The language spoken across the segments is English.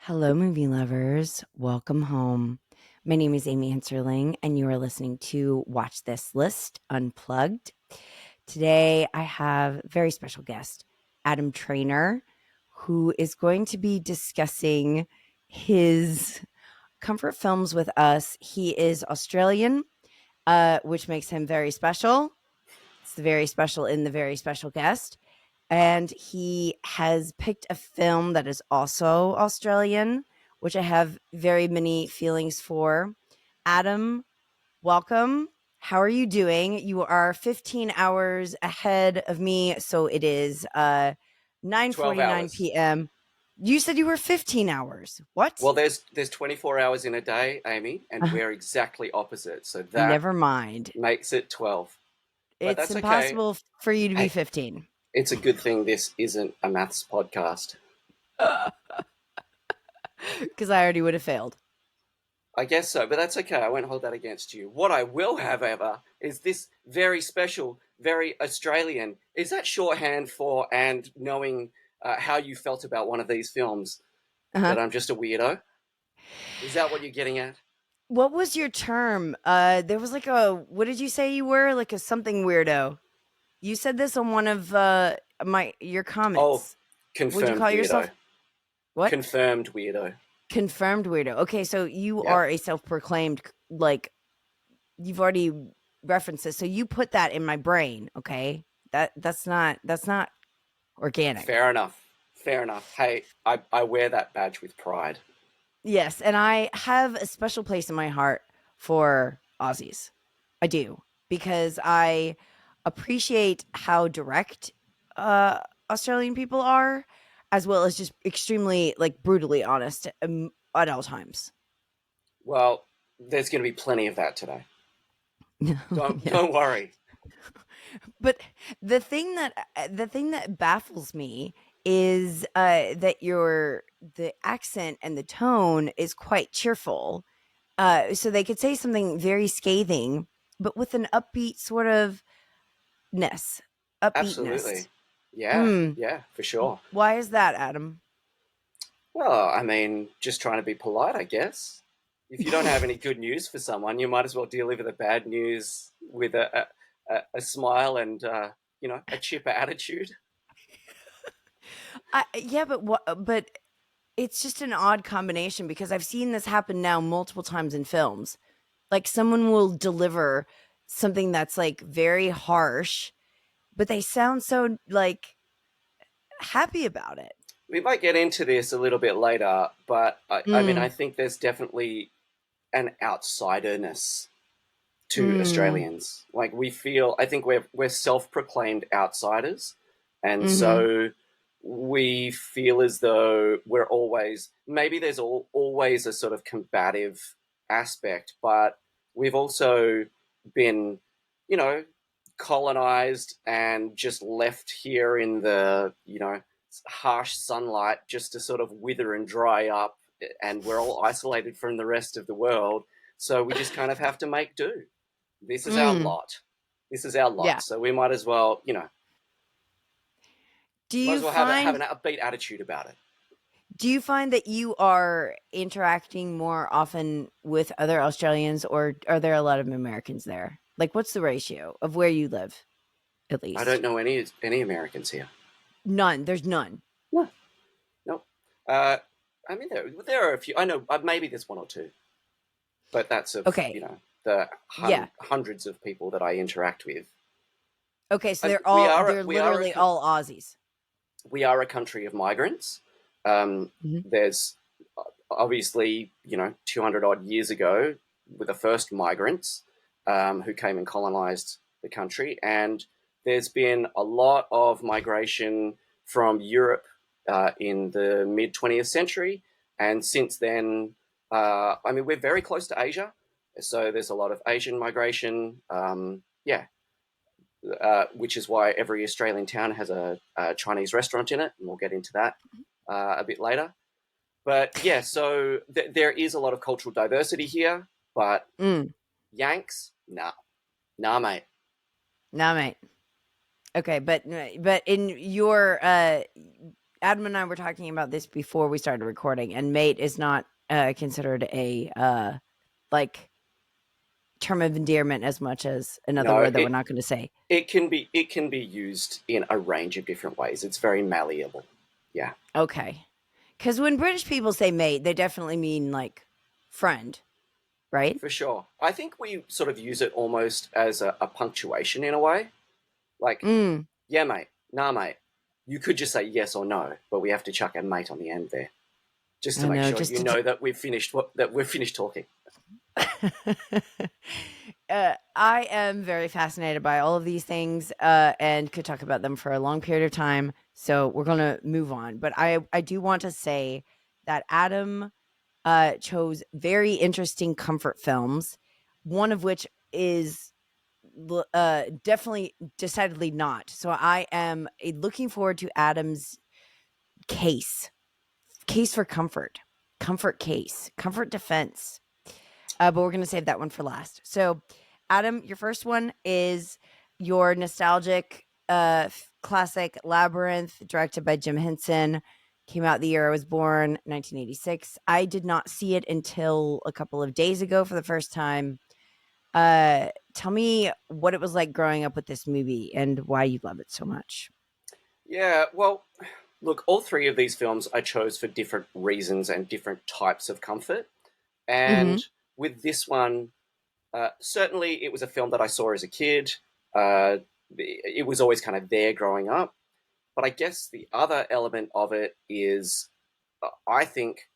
Hello, movie lovers. Welcome home. My name is Amy Henserling, and you are listening to Watch This List Unplugged. Today, I have a very special guest, Adam Trainer, who is going to be discussing his comfort films with us. He is Australian, which makes him very special. It's the very special in the very special guest. And he has picked a film that is also Australian, which I have very many feelings for. Adam, welcome. How are you doing? You are 15 hours ahead of me, so it is 12 9:49 hours. p.m. You said you were 15 hours. What? Well, there's 24 hours in a day, Amy, and Uh, we're exactly opposite. So that Never mind. makes it 12. But It's that's okay. impossible for you to be Hey, 15. it's a good thing this isn't a maths podcast. Because I already would have failed. I guess so, but that's okay. I won't hold that against you. What I will have, however, is this very special, very Australian. Is that shorthand for and knowing how you felt about one of these films? Uh-huh. That I'm just a weirdo? Is that what you're getting at? What was your term? There was like a what did you say you were? Like a something weirdo. You said this on one of your Oh, comments. Would you confirmed call yourself weirdo. what? Confirmed weirdo. Confirmed weirdo. Okay, so you Yep. are a self-proclaimed like you've already referenced this. So you put that in my brain, okay? That's not organic. Fair enough. Fair enough. Hey, I wear that badge with pride. Yes, and I have a special place in my heart for Aussies. I do because I appreciate how direct uh, Australian people are, as well as just extremely like brutally honest at all times. Well, there's going to be plenty of that today. Don't Yeah, don't worry. but the thing that baffles me is that your the accent and the tone is quite cheerful. So they could say something very scathing, but with an upbeat sort of ness, upbeatness. Absolutely. Yeah, Mm. yeah, for sure. Why is that, Adam? Well, I mean, just trying to be polite, I guess. If you don't have any good news for someone, you might as well deliver the bad news with a smile and a chipper attitude. Yeah, but what? But it's just an odd combination because I've seen this happen now multiple times in films. Like someone will deliver something that's like very harsh, but they sound so like happy about it. We might get into this a little bit later, but I mean, I Mm, think there's definitely an outsiderness to mm, Australians. Like we feel, I think we're self-proclaimed outsiders, and mm-hmm, so we feel as though we're always maybe there's always a sort of combative aspect, but we've also been, you know, colonized and just left here in the harsh sunlight just to sort of wither and dry up, and we're all isolated from the rest of the world. So we just kind of have to make do. This is our mm, lot. This is our lot. yeah. So we might as well, Do might you as well have find an upbeat attitude about it. Do you find that you are interacting more often with other Australians, or are there a lot of Americans there? Like, what's the ratio of where you live, at I don't least? know any Americans here. None. There's none. No, no. Uh, I mean, there are a few. I know maybe there's one or two, but that's of Okay. the Yeah. hundreds of people that I interact with. Okay. So I, they're literally all Aussies. we are a country of migrants. Mhm. There's obviously 200 odd years ago were the first migrants who came and colonized the country, and there's been a lot of migration from Europe in the mid 20th century, and since then, I mean, we're very close to Asia, so there's a lot of Asian migration. Yeah, which is why every Australian town has a Chinese restaurant in it, and we'll get into that a bit later. But yeah, so there is a lot of cultural diversity here, but Mm. Yanks, nah, nah, mate. Nah, mate. Okay, but in your Adam and I were talking about this before we started recording, and mate is not considered a like term of endearment as much as another No, word that we're not going to say. it can be used in a range of different ways. It's very malleable. Yeah, Okay. Because when British people say mate, they definitely mean like friend, right? for sure. I think we sort of use it almost as a punctuation in a way. Like, Mm, yeah, mate, nah, mate. You could just say yes or no, but we have to chuck a mate on the end there, just to I make know, sure just you to. know that we've finished talking. I am very fascinated by all of these things and could talk about them for a long period of time. So we're going to move on. But I do want to say that Adam chose very interesting comfort films, one of which is definitely decidedly not. So I am looking forward to Adam's case for comfort case, comfort defense. But we're going to save that one for last. So, Adam, your first one is your nostalgic classic Labyrinth, directed by Jim Henson. Came out the year I was born, 1986. I did not see it until a couple of days ago for the first time. Tell me what it was like growing up with this movie and why you love it so much. Yeah, well, look, all three of these films I chose for different reasons and different types of comfort. Mm-hmm. And with this one, certainly it was a film that I saw as a kid. Uh, it was always kind of there growing up. But I guess the other element of it is, I think,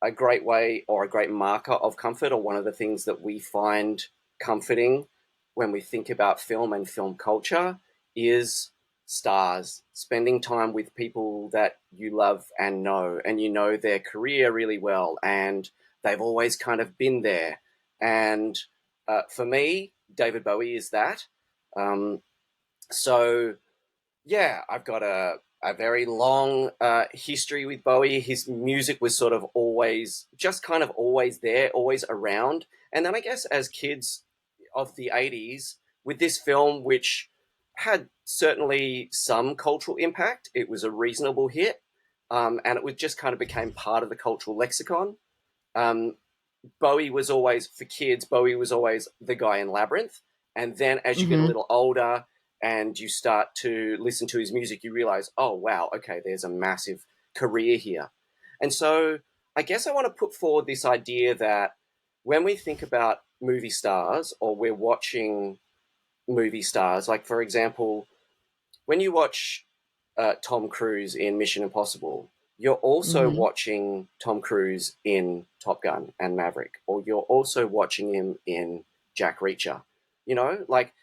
a great way or a great marker of comfort, or one of the things that we find comforting when we think about film and film culture, is stars, spending time with people that you love and you know their career really well, and they've always kind of been there. And for me, David Bowie is that. Um, so yeah, I've got a very long history with Bowie. His music was sort of always, just kind of always there, always around. And then I guess as kids of the 80s, with this film, which had certainly some cultural impact, it was a reasonable hit. And it was just kind of became part of the cultural lexicon. Um, Bowie was always, for kids, Bowie was always the guy in Labyrinth. And then as you get a Mm-hmm. little older and you start to listen to his music, you realize, oh, wow, okay, there's a massive career here. And so I guess I want to put forward this idea that when we think about movie stars, or we're watching movie stars, like for example, when you watch Tom Cruise in Mission Impossible, you're also Mm-hmm. watching Tom Cruise in Top Gun and Maverick, or you're also watching him in Jack Reacher. You know, like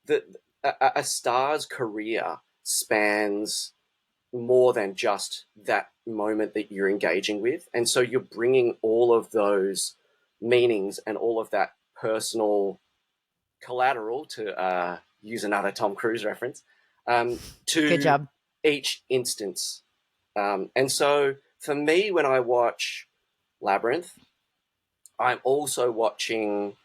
the a star's career spans more than just that moment that you're engaging with, and so you're bringing all of those meanings and all of that personal collateral, to use another Tom Cruise reference, Good to job. each instance. And so for me, when I watch Labyrinth, I'm also watching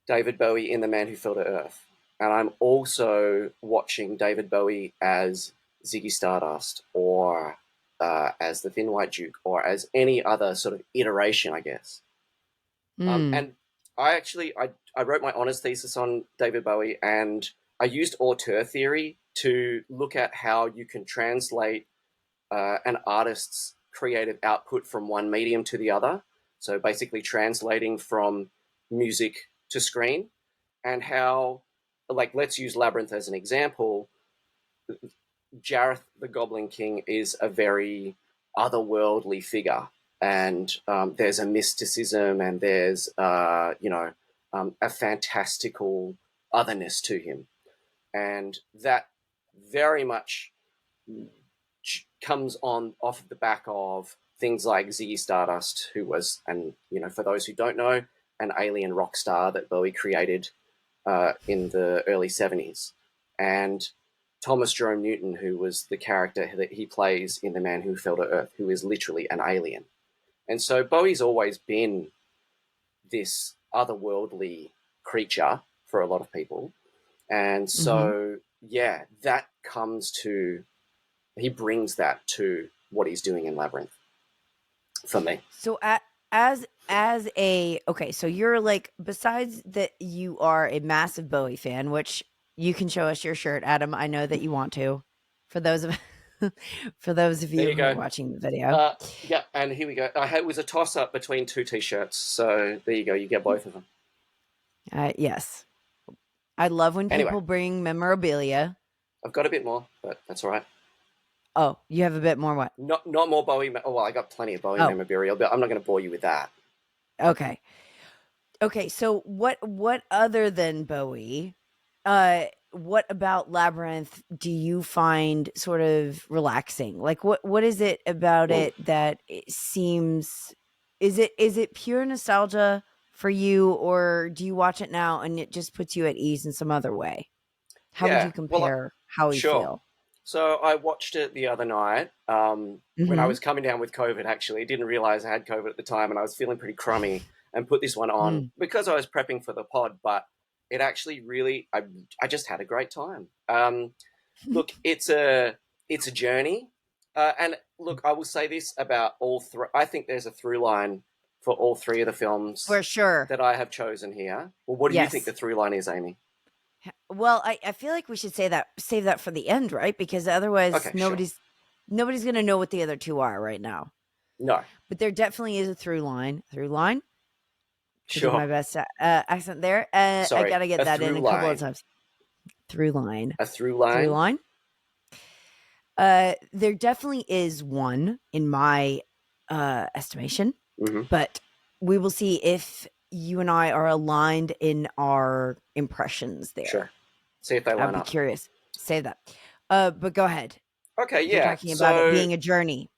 David Bowie in The Man Who Fell to Earth. And I'm also watching David Bowie as Ziggy Stardust, or as the Thin White Duke, or as any other sort of iteration, I guess. Mm. And I wrote my honors thesis on David Bowie, and I used auteur theory to look at how you can translate an artist's creative output from one medium to the other. So basically, translating from music to screen, and how, like, let's use Labyrinth as an example. Jareth the Goblin King is a very otherworldly figure, and there's a mysticism, and there's a fantastical otherness to him, and that very much comes on off the back of things like Ziggy Stardust, who was, and for those who don't know, an alien rock star that Bowie created in the early 70s, and Thomas Jerome Newton, who was the character that he plays in The Man Who Fell to Earth, who is literally an alien. And so Bowie's always been this otherworldly creature for a lot of people. And Mm-hmm. so, yeah, that comes to he brings that to what he's doing in Labyrinth for me. So as a okay, so you're like, besides that you are a massive Bowie fan, which you can show us your shirt, Adam. I know that you want to. For those of for those of There you you who are go. watching the video. Yeah, and here we go. It was a toss-up between two T-shirts, so there you go. You get both of them. Yes. I love when Anyway, people bring memorabilia. I've got a bit more, but that's all right. Oh, you have a bit more what? Not more Bowie. Oh, well, I got plenty of Bowie Oh, memorabilia, but I'm not going to bore you with that. okay. Okay, so what other than Bowie, what about Labyrinth do you find sort of relaxing? Like what is it about Mm. it that it seems, is it pure nostalgia for you, or do you watch it now and it just puts you at ease in some other way? How would you Yeah, well, compare how you sure. feel? So I watched it the other night when I Mhm. was coming down with COVID, actually. I didn't realize I had COVID at the time and I was feeling pretty crummy and put this one on Mm. because I was prepping for the pod, but it actually really, I just had a great time. Look, it's a journey. And look, I will say this about all three. I think there's a through line for all three of the films For sure. that I have chosen here. Well, what do you think the Yes. through line is, Amy? Well, I feel like we should save that for the end, right? Because otherwise Okay, sure. nobody's going to know what the other two are right now. No, But there definitely is a through line. Through line to do my sure. best accent there. I Sorry, got to get a that in through a couple of line. times. Through line. A through Through line. line. There definitely is one in my estimation, Mm-hmm. but we will see if you and I are aligned in our impressions Sure. there. See if they I would line be up. curious. Say that. But go ahead. Okay, You're yeah. talking about it So being a journey.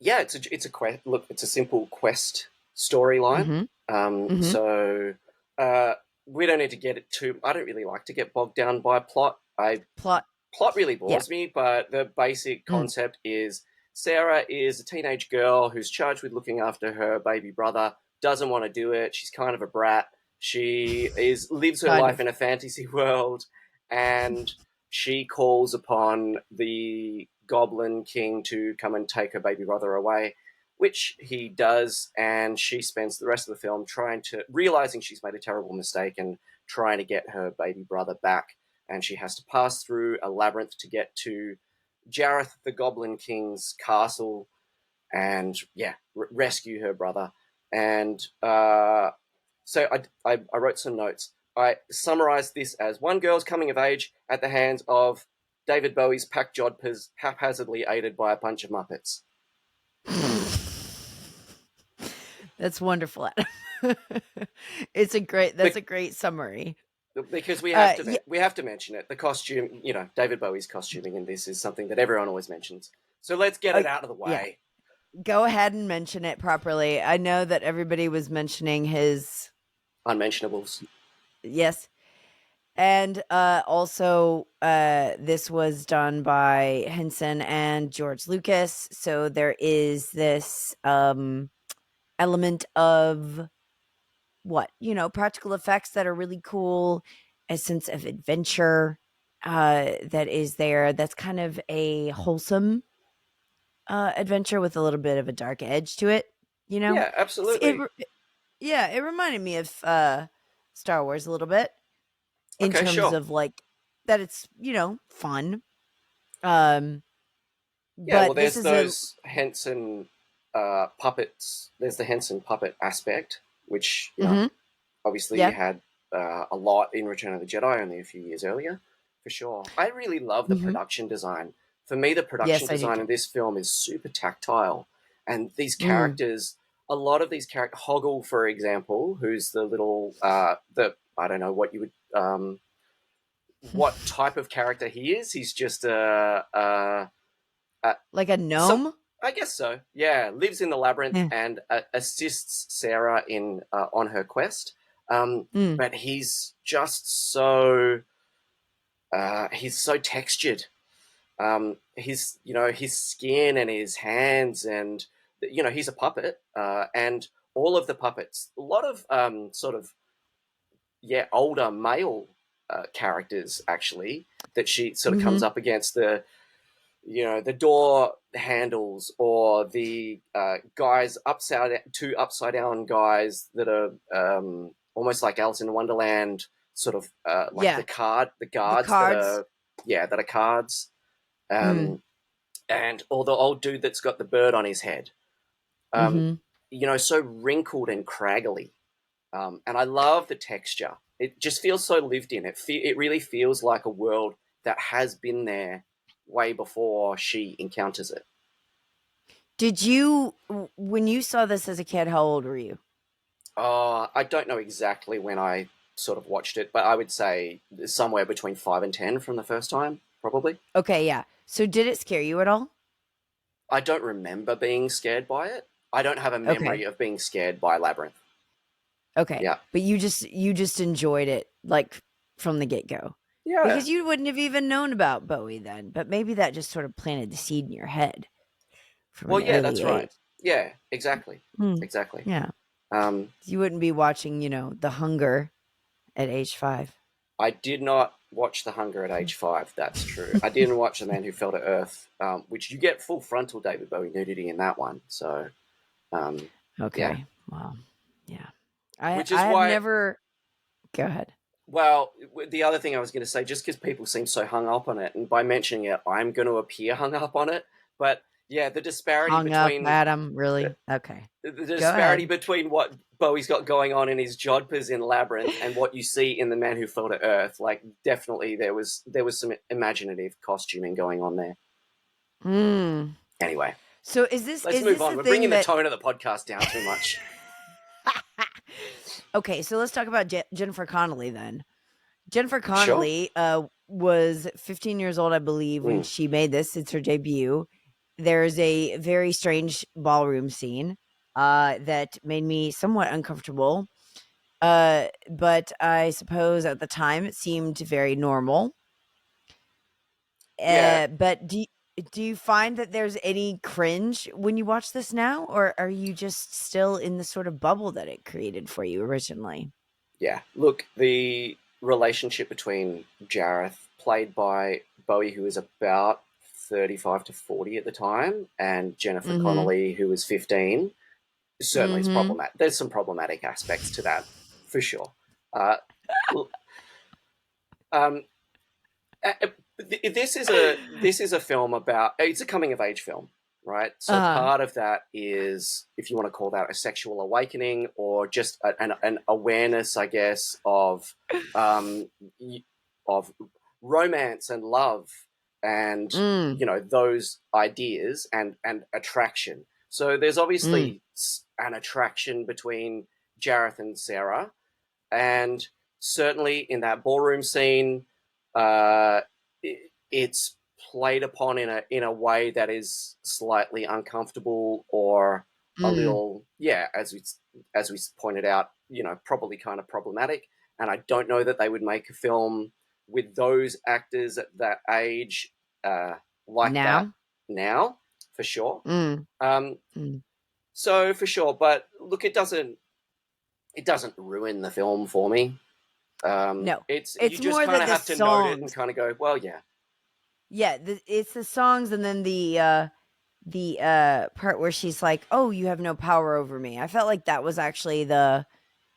yeah, it's a quest. Look, it's a simple quest storyline. Mhm. Mhm. So uh, we don't need to get it too. I don't really like to get bogged down by plot. I Plot. Plot really Yeah. bores me, but the basic Mm. concept is Sarah is a teenage girl who's charged with looking after her baby brother. Doesn't want to do it. She's kind of a brat. She is lives her Kind life of. in a fantasy world, and she calls upon the Goblin King to come and take her baby brother away, which he does. And she spends the rest of the film trying to realizing she's made a terrible mistake and trying to get her baby brother back. And she has to pass through a labyrinth to get to Jareth the Goblin King's castle and rescue her brother. And so I wrote some notes. I summarized this as one girl's coming of age at the hands of David Bowie's Pack Jodhpurs, haphazardly aided by a bunch of Muppets. That's wonderful, Adam. That's Be- a great summary. because Yeah, we have to mention it. The costume, David Bowie's costuming in this is something that everyone always mentions. So let's get it out of the yeah. way. Go ahead and mention it properly. I know that everybody was mentioning his, Unmentionables. yes. And also, this was done by Henson and George Lucas. So there is this element of practical effects that are really cool, a sense of adventure that is there. That's kind of a wholesome adventure with a little bit of a dark edge to it. You know, Yeah, it absolutely. yeah, it reminded me of Star Wars a little bit in Okay, terms sure. of like that it's fun. Um, Yeah, well, but this there's is a those Henson puppets. There's the Henson puppet aspect, which, mhm, obviously you yeah, had a lot in Return of the Jedi only a few years earlier, for sure. I really love the mhm. production design. For me, the production Yes, I do design too. in this film is super tactile. And these Mm, characters, a lot of these characters, Hoggle, for example, who's the little, I don't know what you would, what type of character he is. He's just like a some gnome. I guess so. Yeah, lives in the labyrinth Yeah. and assists Sarah in on her quest. Mm, But he's so textured. His skin and his hands and he's a puppet. And all of the puppets, a lot of sort of older male characters actually that she sort of comes mhm. up against. the door handles, or the guys two upside down guys that are almost like Alice in Wonderland, sort of like Yeah, the the guards that cards. are, yeah, that are cards, Mm, um, and or the old dude that's got the bird on his head, um, mhm. so wrinkled and craggly, and I love the texture. It just feels so lived in. It really feels like a world that has been there way before she encounters it. Did you when you saw this as a kid, how old were you? I don't know exactly when I sort of watched it, but I would say somewhere between 5 and 10 from the first time, probably. Okay, yeah. So did it scare you at all? I don't remember being scared by it. I don't have a Okay. memory of being scared by Labyrinth. Okay. Yeah. But you just enjoyed it like from the get-go. Yeah. Because you wouldn't have even known about Bowie then, but maybe that just sort of planted the seed in your head from Well, an yeah, early that's right. age. Yeah, exactly. Mm, Exactly. yeah. Um, You wouldn't be watching, The Hunger at age 5. I did not watch The Hunger at age 5. That's true. I didn't watch The Man Who Fell to Earth, which you get full frontal David Bowie nudity in that one. So, um, yeah. Okay. Well, yeah. I Which is I have why, never Go ahead. well, the other thing I was going to say, just because people seem so hung up on it, and by mentioning it, I'm going to appear hung up on it. But yeah, Hung up, Adam, really? Okay. the Go disparity ahead. between what Bowie's got going on in his jodhpurs in Labyrinth and what you see in The Man Who Fell to Earth, like definitely there was some imaginative costuming going on there. Mm. Anyway, So is this let's is move this on. the We're thing bringing the that tone of the podcast down too much. Okay, so let's talk about Jennifer Connelly then. Jennifer Sure. Connelly was 15 years old, I believe, when Mm. she made this. It's her debut. There's a very strange ballroom scene that made me somewhat uncomfortable. But I suppose at the time it seemed very normal. Yeah, But do you find that there's any cringe when you watch this now, or are you just still in the sort of bubble that it created for you originally? yeah. Look, the relationship between Jareth, played by Bowie, who was about 35 to 40 at the time, and Jennifer Mhm. Connelly, who was 15, certainly is Mhm. problematic. There's some problematic aspects to that, for sure. Uh, um, this is a film about, it's a coming of age film, right? So Uh-huh. part of that is, if you want to call that a sexual awakening, or just an awareness, I guess, um, of romance and love, and Mm. those ideas and attraction. So there's Mm. obviously an attraction between Jareth and Sarah, and certainly in that ballroom scene, it's played upon in a way that is slightly uncomfortable, or a Mm. little, yeah, as we pointed out, probably kind of problematic. And I don't know that they would make a film with those actors at that age, uh, like that Now? now, for sure. Mm. Um, Mm. so for sure, but look, it doesn't ruin the film for me. No. It's You It's just more kind that of the have to note it and songs. kind of go, well, yeah, Yeah, it's the songs and then the part where she's like, "Oh, you have no power over me." I felt like that was actually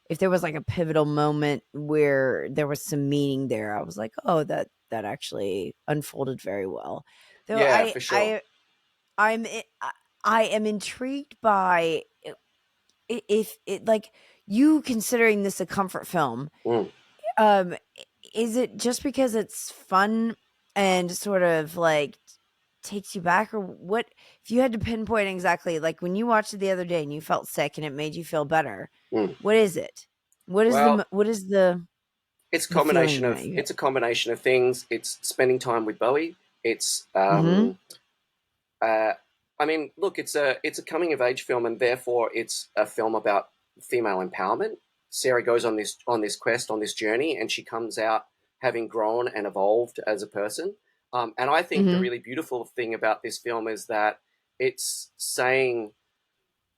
if there was like a pivotal moment where there was some meaning there, I was like, "Oh, that actually unfolded very well." Though yeah, for sure. I'm I am intrigued by if it like you considering this a comfort film. Mm. Um, is it just because it's fun and sort of like takes you back, or what? If you had to pinpoint exactly, like when you watched it the other day and you felt sick and it made you feel better, Mm. what is it? Well, What is the feeling that you get? it's a combination of things. It's spending time with Bowie. It's Mhm. uh, I mean, look, it's a coming of age film, and therefore it's a film about female empowerment. Sarah goes on this quest, on this journey, and she comes out having grown and evolved as a person. And I think the Mhm. really beautiful thing about this film is that it's saying,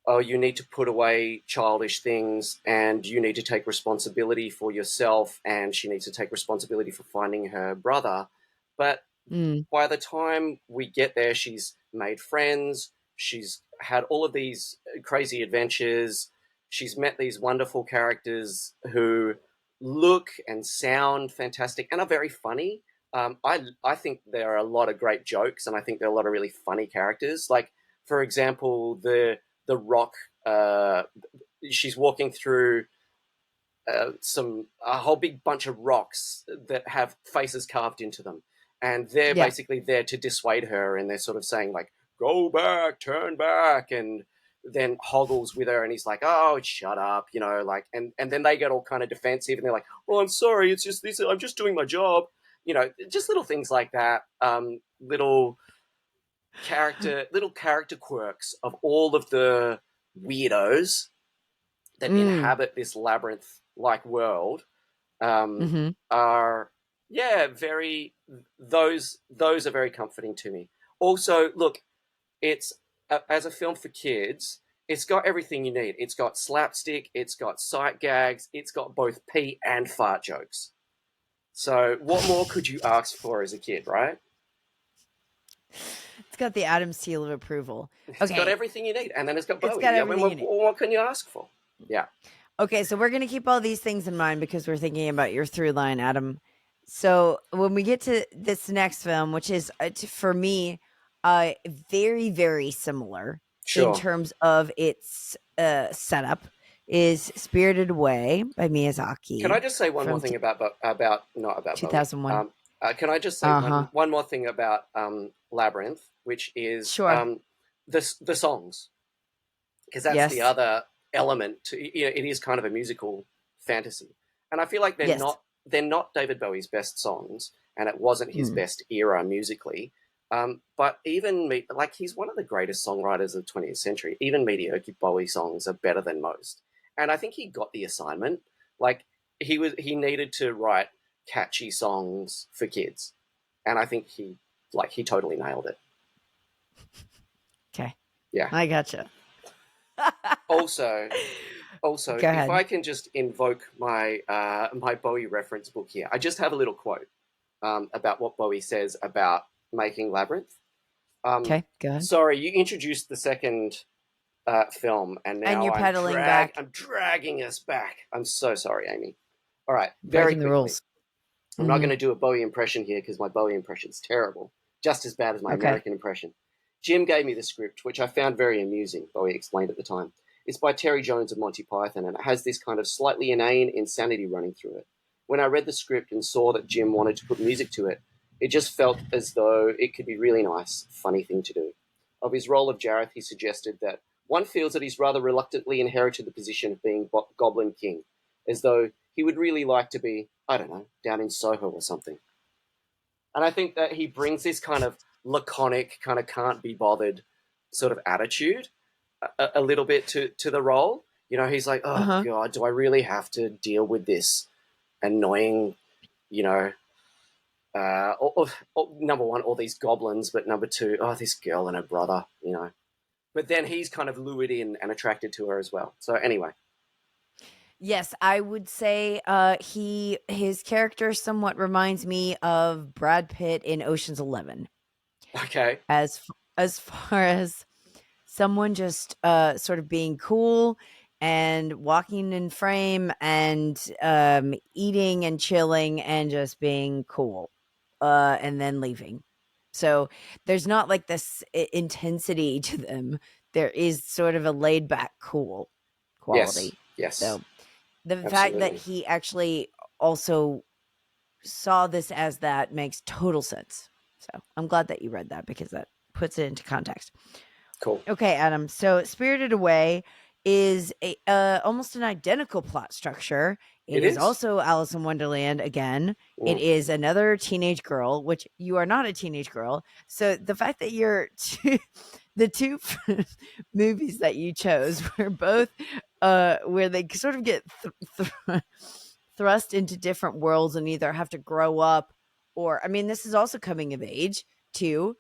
"Oh, you need to put away childish things, and you need to take responsibility for yourself." And she needs to take responsibility for finding her brother. But Mm. by the time we get there, she's made friends. She's had all of these crazy adventures. She's met these wonderful characters who look and sound fantastic and are very funny. I think there are a lot of great jokes, and I think there are a lot of really funny characters. Like, for example, the rock. She's walking through a whole big bunch of rocks that have faces carved into them, and they're Yeah. basically there to dissuade her, and they're sort of saying like, "Go back, turn back," and then Hoggles with her, and he's like, "Oh, shut up," like, and then they get all kind of defensive, and they're like, "Oh, I'm sorry, it's just this, I'm just doing my job," just little things like that, little character quirks of all of the weirdos that Mm. inhabit this labyrinth-like world Mm-hmm. are very those are very comforting to me. Also, look, it's as a film for kids, it's got everything you need. It's got slapstick, it's got sight gags, it's got both pee and fart jokes. So what more could you ask for as a kid, right? It's got the Adam seal of approval. It's got Okay. everything you need, and then it's got It's Bowie. got Yeah, I mean, everything what, you need. what can you ask for? Yeah, Okay, so we're going to keep all these things in mind because we're thinking about your through line, Adam. So when we get to this next film, which is for me, very, very similar in sure. terms of its setup, is Spirited Away by Can I Miyazaki just say one more from thing about not about Bowie? 2001. Can I just say Uh huh. one more thing about Labyrinth, which is Sure. the songs, because that's the Yes. other element to it is kind of a musical fantasy, and I feel like Yes. they're not David Bowie's best songs, and it wasn't his Mm. best era musically. But even like he's one of the greatest songwriters of the 20th century. Even mediocre Bowie songs are better than most, and I think he got the assignment. Like he needed to write catchy songs for kids, and I think he totally nailed it. Okay. Yeah. I gotcha. Also, Also, Go if ahead. I can just invoke my Bowie reference book here, I just have a little quote about what Bowie says about making Labyrinth. Um, Okay. Go ahead. Sorry, you introduced the second film, and And now you're pedaling back, I'm dragging us back. I'm so sorry, Amy. All right, very breaking the quickly. rules. I'm not going Hmm. to do a Bowie impression here because my Bowie impression's terrible, just as bad as my Okay. American impression. Jim gave me the script, which I found very amusing, Bowie explained at the time. It's by Terry Jones of Monty Python, and it has this kind of slightly inane insanity running through it. When I read the script and saw that Jim wanted to put music to it, it just felt as though it could be really nice, funny thing to do. Of his role of Jareth, he suggested that one feels that he's rather reluctantly inherited the position of being Goblin King, as though he would really like to be, I don't know, down in Soho or something. And I think that he brings this kind of laconic, kind of can't be bothered sort of attitude a little bit to the role. He's like, Uh oh huh. God, do I really have to deal with this annoying, you know, number one, all these goblins, but number two, oh, this girl and her brother. But then he's kind of lured in and attracted to her as well. So anyway, Yes, I would say his character somewhat reminds me of Brad Pitt in Ocean's 11 okay, as far as someone just sort of being cool and walking in frame and eating and chilling and just being cool and then leaving. So there's not like this intensity to them. There is sort of a laid back cool yes, quality. yes, So the fact that absolutely, he actually also saw this as that makes total sense. So I'm glad that you read that because that puts it into context. cool. Okay, Adam. So Spirited Away is a almost an identical plot structure. It It is is. also Alice in Wonderland again. It Mm. is another teenage girl, which you are not a teenage girl. So the fact that the two movies that you chose were both where they sort of get thrust into different worlds and either have to grow up or, I mean, this is also coming of age too,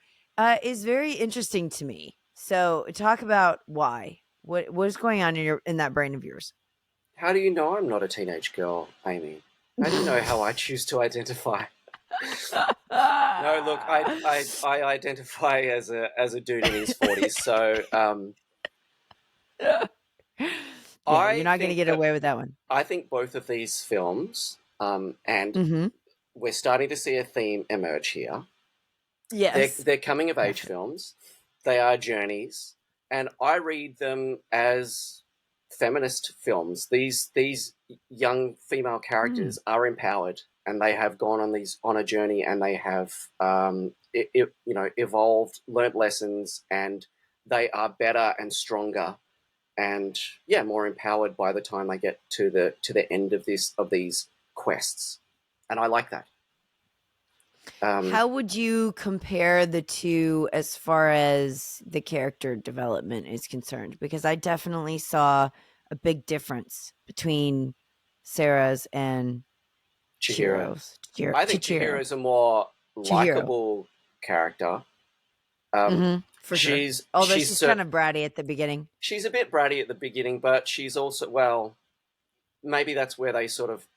is very interesting to me. So talk about why. What is going on in that brain of yours? How do you know I'm not a teenage girl, Amy? How do you know how I choose to identify? No, look, I identify as a dude in his 40s, so Yeah, you're I not gonna think get that away with that one. I think both of these films, and Mhm. we're starting to see a theme emerge here. Yes, They're coming of age definitely. films. They are journeys, and I read them as feminist films. These young female Mm. characters are empowered, and they have gone on a journey, and they have evolved, learnt lessons, and they are better and stronger, and yeah, more empowered by the time they get to the end of these quests, and I like that. Um, How would you compare the 2 as far as the character development is concerned? Because I definitely saw a big difference between Sarah's and Chihiro. I think Chihiro. Chihiro's a more Chihiro. likable character. Um, Mhm, for sure. she's Although she's she's kind cer- of bratty at the beginning. she's a bit bratty at the beginning, but she's also, well, maybe that's where they sort of,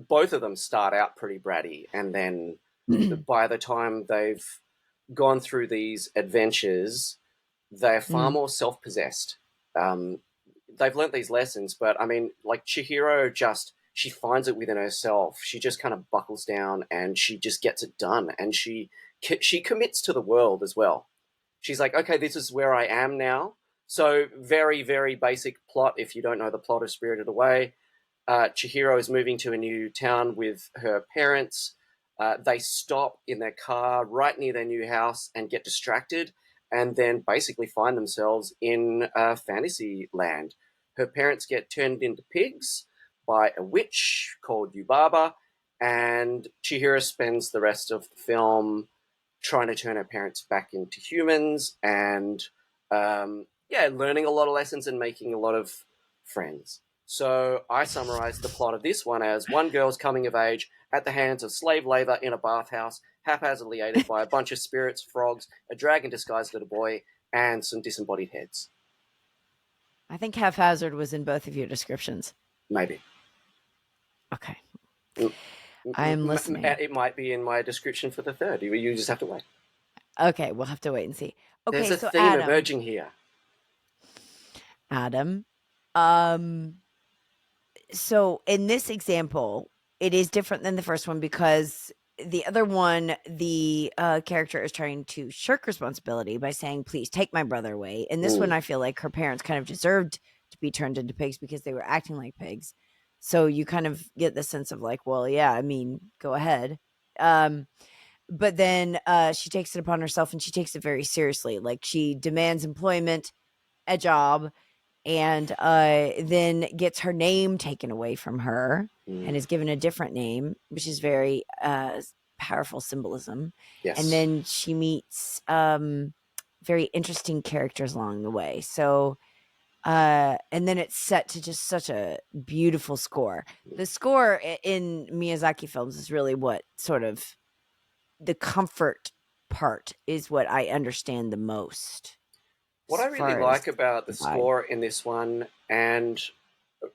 both of them start out pretty bratty, and then by the time they've gone through these adventures, they're far Mm. more self-possessed. Um, they've learnt these lessons, but I mean, like Chihiro, just she finds it within herself. She just kind of buckles down and she just gets it done, and she commits to the world as well. She's like, okay, this is where I am now. So very, very basic plot. If you don't know the plot of Spirited Away, Chihiro is moving to a new town with her parents. They stop in their car right near their new house and get distracted, and then basically find themselves in fantasy land. Her parents get turned into pigs by a witch called Yubaba, and Chihiro spends the rest of the film trying to turn her parents back into humans, and yeah, learning a lot of lessons and making a lot of friends. So I summarized the plot of this one as one girl's coming of age at the hands of slave labor in a bathhouse, haphazardly aided by a bunch of spirits, frogs, a dragon disguised as a boy, and some disembodied heads. I think haphazard was in both of your descriptions. Maybe. Okay. I am listening. It might be in my description for the third. You just have to wait. Okay, we'll have to wait and see. There's Okay, a so theme emerging here. Adam, um, so in this example, it is different than the first one because the other one, the character is trying to shirk responsibility by saying, "Please take my brother away." In this one, Mm. I feel like her parents kind of deserved to be turned into pigs because they were acting like pigs. So you kind of get the sense of like, well, yeah, I mean, go ahead. Um, but then she takes it upon herself and she takes it very seriously. Like she demands employment, a job, and then gets her name taken away from her and Mm. is given a different name, which is very powerful symbolism. And Yes. then she meets very interesting characters along the way. So, and then it's set to just such a beautiful score. The score in Miyazaki films is really what sort of the comfort part is what I understand the most What I as really far as like about the the vibe. score in this one, and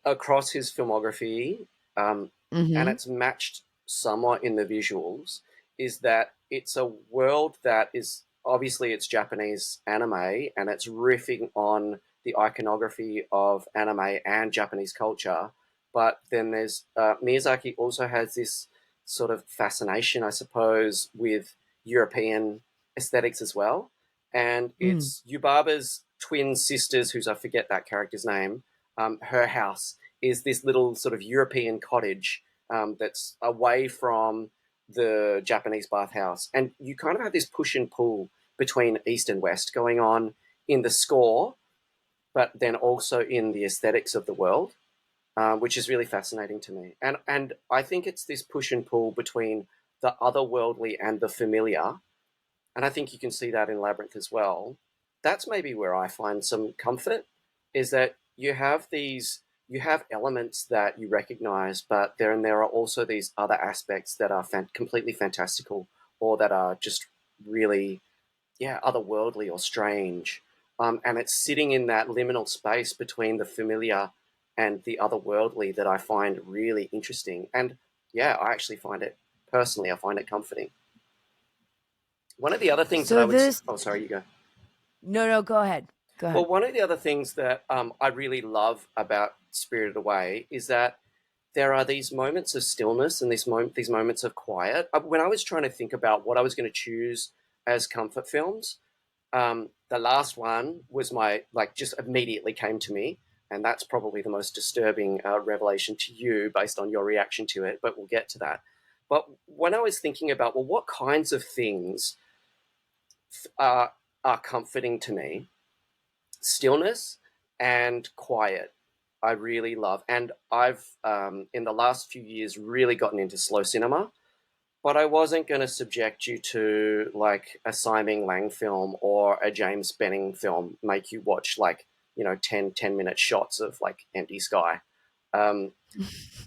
across his filmography, and Mhm. it's matched somewhat in the visuals, is that it's a world that is, obviously it's Japanese anime, and it's riffing on the iconography of anime and Japanese culture. But then there's Miyazaki also has this sort of fascination, I suppose, with European aesthetics as well. And Mm. it's Yubaba's twin sisters, whose I forget that character's name. Her house is this little sort of European cottage that's away from the Japanese bathhouse. And you kind of have this push and pull between East and West going on in the score, but then also in the aesthetics of the world, which is really fascinating to me. And I think it's this push and pull between the otherworldly and the familiar, and I think you can see that in Labyrinth as well. That's maybe where I find some comfort, is that you have elements that you recognize, but there are also these other aspects that are completely fantastical, or that are just really, yeah, otherworldly or strange. And it's sitting in that liminal space between the familiar and the otherworldly that I find really interesting. And yeah, I actually find it personally, I find it comforting. One of the other things that I So would, this oh, sorry, you go. no, go ahead. Go Well, ahead. one of the other things that I really love about Spirited Away is that there are these moments of stillness and these moments of quiet. When I was trying to think about what I was going to choose as comfort films, the last one was my, like, just immediately came to me, and that's probably the most disturbing revelation to you based on your reaction to it. But we'll get to that. But when I was thinking about, well, what kinds of things are comforting to me, stillness and quiet I really love. And I've, in the last few years, really gotten into slow cinema. But I wasn't going to subject you to like a Simon Lang film or a James Benning film, make you watch like, 10-minute shots of like empty sky. Um,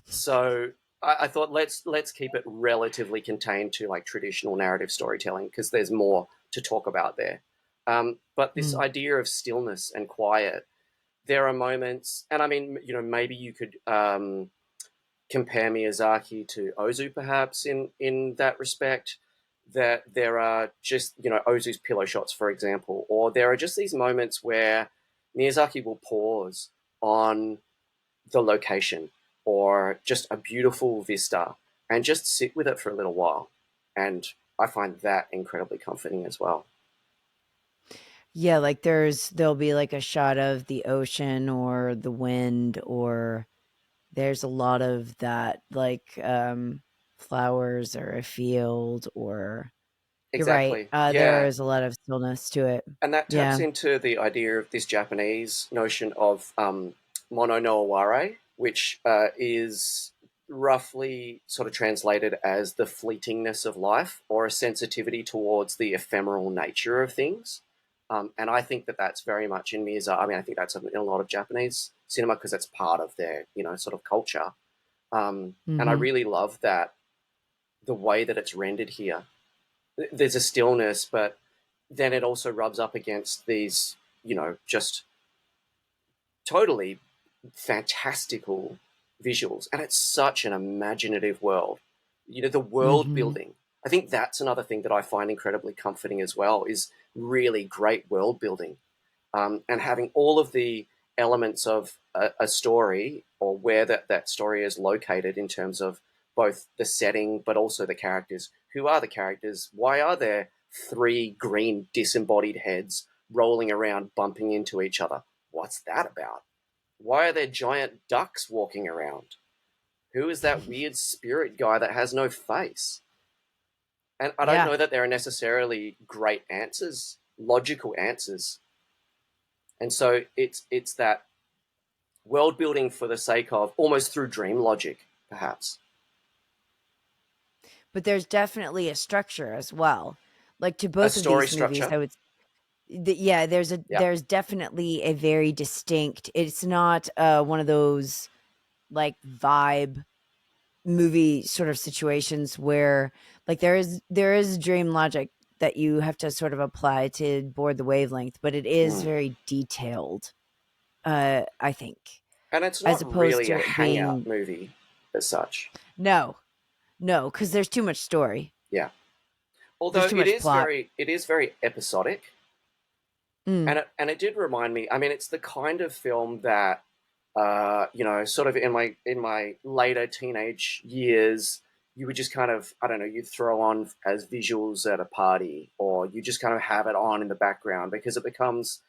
so I thought let's keep it relatively contained to like traditional narrative storytelling because there's more to talk about there. But this Mm. idea of stillness and quiet, there are moments, and I mean, maybe you could compare Miyazaki to Ozu, perhaps in that respect. That there are just Ozu's pillow shots, for example, or there are just these moments where Miyazaki will pause on the location or just a beautiful vista and just sit with it for a little while, and I find that incredibly comforting as well. Yeah, like there'll be like a shot of the ocean or the wind, or there's a lot of that, like flowers or a field, or you're right. Exactly. There Yeah. is a lot of stillness to it. And that taps Yeah. into the idea of this Japanese notion of mono no aware, which is roughly sort of translated as the fleetingness of life or a sensitivity towards the ephemeral nature of things. And I think that that's very much in Miyazaki. I mean, I think that's in a lot of Japanese cinema because that's part of their, sort of culture. And I Mhm. really love that the way that it's rendered here. There's a stillness, but then it also rubs up against these, just totally fantastical visuals. And it's such an imaginative world. The world Mhm. building. I think that's another thing that I find incredibly comforting as well is really great world building. And having all of the elements of a story or where that story is located in terms of both the setting but also the characters. Who are the characters? Why are there three green disembodied heads rolling around bumping into each other? What's that about? Why are there giant ducks walking around? Who is that weird spirit guy that has no face? And I don't Yeah. know that there are necessarily great answers, logical answers. And so it's that world building for the sake of almost through dream logic, perhaps. But there's definitely a structure as well. Like to A both of story these movies, structure. I would yeah, Yeah. there's definitely a very distinct. It's not one of those like vibe movie sort of situations where like there is dream logic that you have to sort of apply to board the wavelength, but it is Mm. very detailed, I think, And it's as not opposed really a to it hangout being movie as such. no, no, because there's too much story. Yeah. There's Although too much plot. it is very episodic. Mm. And it did remind me. I mean, it's the kind of film that sort of in my later teenage years, you would just kind of, I don't know, you'd throw on as visuals at a party, or you just kind of have it on in the background because it becomes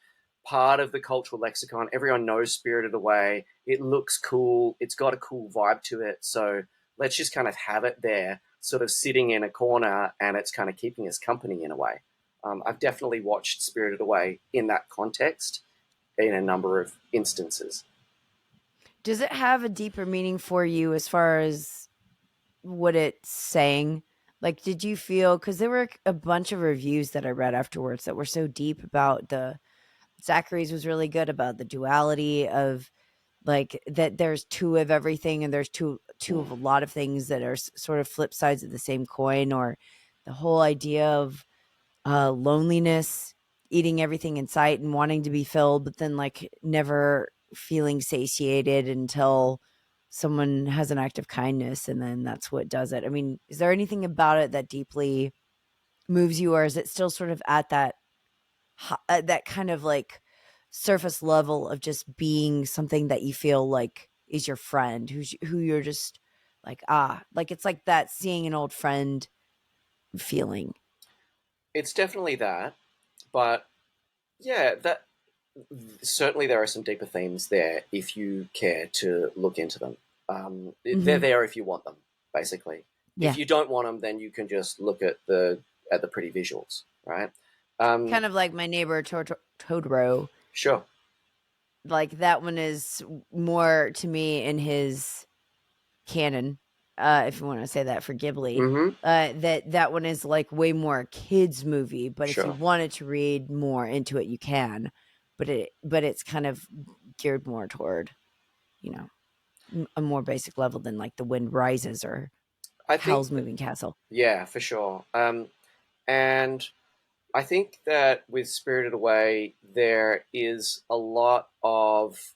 part of the cultural lexicon. Everyone knows Spirited Away. It looks cool. It's got a cool vibe to it. So let's just kind of have it there, sort of sitting in a corner, and it's kind of keeping us company in a way. I've definitely watched Spirited Away in that context in a number of instances. Does it have a deeper meaning for you as far as what it's saying? Like, did you feel, because there were a bunch of reviews that I read afterwards that were so deep about the Zachary's was really good about the duality of like that there's two of everything and there's two of Mm. a lot of things that are sort of flip sides of the same coin, or the whole idea of loneliness, eating everything in sight and wanting to be filled, but then like never feeling satiated until someone has an act of kindness and then that's what does it. I mean, is there anything about it that deeply moves you, or is it still sort of at that kind of like surface level of just being something that you feel like is your friend, who you're just like, like it's like that seeing an old friend feeling? It's definitely that, but yeah, that certainly there are some deeper themes there if you care to look into them. They're Mhm. there if you want them, basically. If Yeah. you don't want them, then you can just look at the pretty visuals, right? Um, Kind of like My Neighbor Totoro. sure. Like, that one is more to me in his canon, if you wanna say that for Ghibli, Mm-hmm. that one is, like, way more a kids movie, but if you Sure. wanted to read more into it, you can, but it's kind of geared more toward, you know, a more basic level than, like, The Wind Rises or I think, Howl's Moving Castle. yeah, for sure. And I think that with Spirited Away, there is a lot of.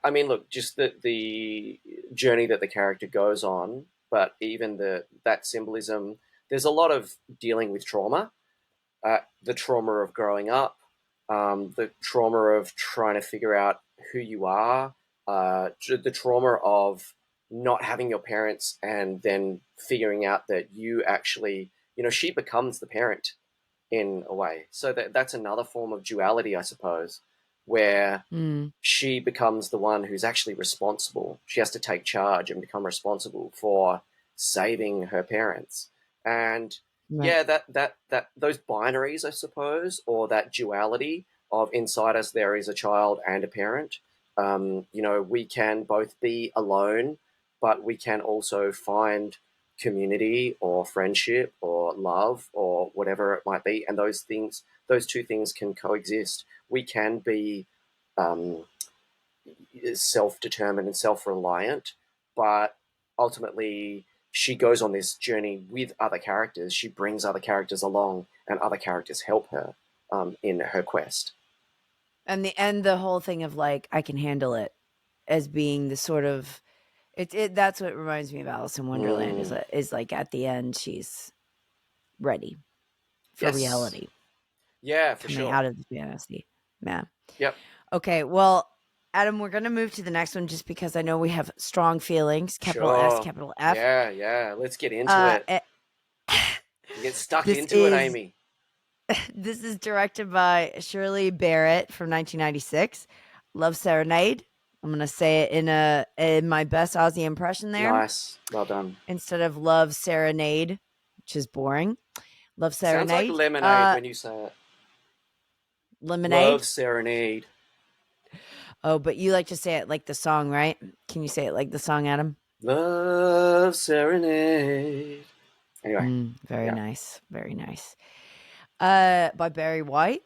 I mean, look, just the journey that the character goes on, but even that symbolism. There's a lot of dealing with trauma, the trauma of growing up, the trauma of trying to figure out who you are, the trauma of not having your parents and then figuring out that you actually, she becomes the parent in a way. So that's another form of duality, I suppose, where Mm, she becomes the one who's actually responsible. She has to take charge and become responsible for saving her parents. And right. yeah, that those binaries, I suppose, or that duality of inside us there is a child and a parent. We can both be alone, but we can also find community or friendship or love or whatever it might be. And those two things can coexist. We can be um, self-determined and self-reliant, but ultimately she goes on this journey with other characters. She brings other characters along, and other characters help her in her quest. And the whole thing of, like, I can handle it as being the sort of that's what reminds me of Alice in Wonderland Mm, is like at the end she's ready for yes, reality, yeah, for coming sure. out of the fantasy. Yeah. Yep, Okay, well, Adam, we're gonna move to the next one just because I know we have strong feelings, capital S, sure. capital F. Yeah, yeah. Let's get into Uh, it. eh, Get stuck this into it, is Amy. this is directed by Shirley Barrett from 1996. Love Serenade. I'm gonna say it in my best Aussie impression there Nice, well done. instead of Love Serenade, which is boring. Love Sounds like Serenade. lemonade when you say it. Love Lemonade. serenade. Oh, but you like to say it like the song, right? Can you say it like the song, Adam? Love serenade. Anyway, Very yeah. nice. Very nice. By Barry White,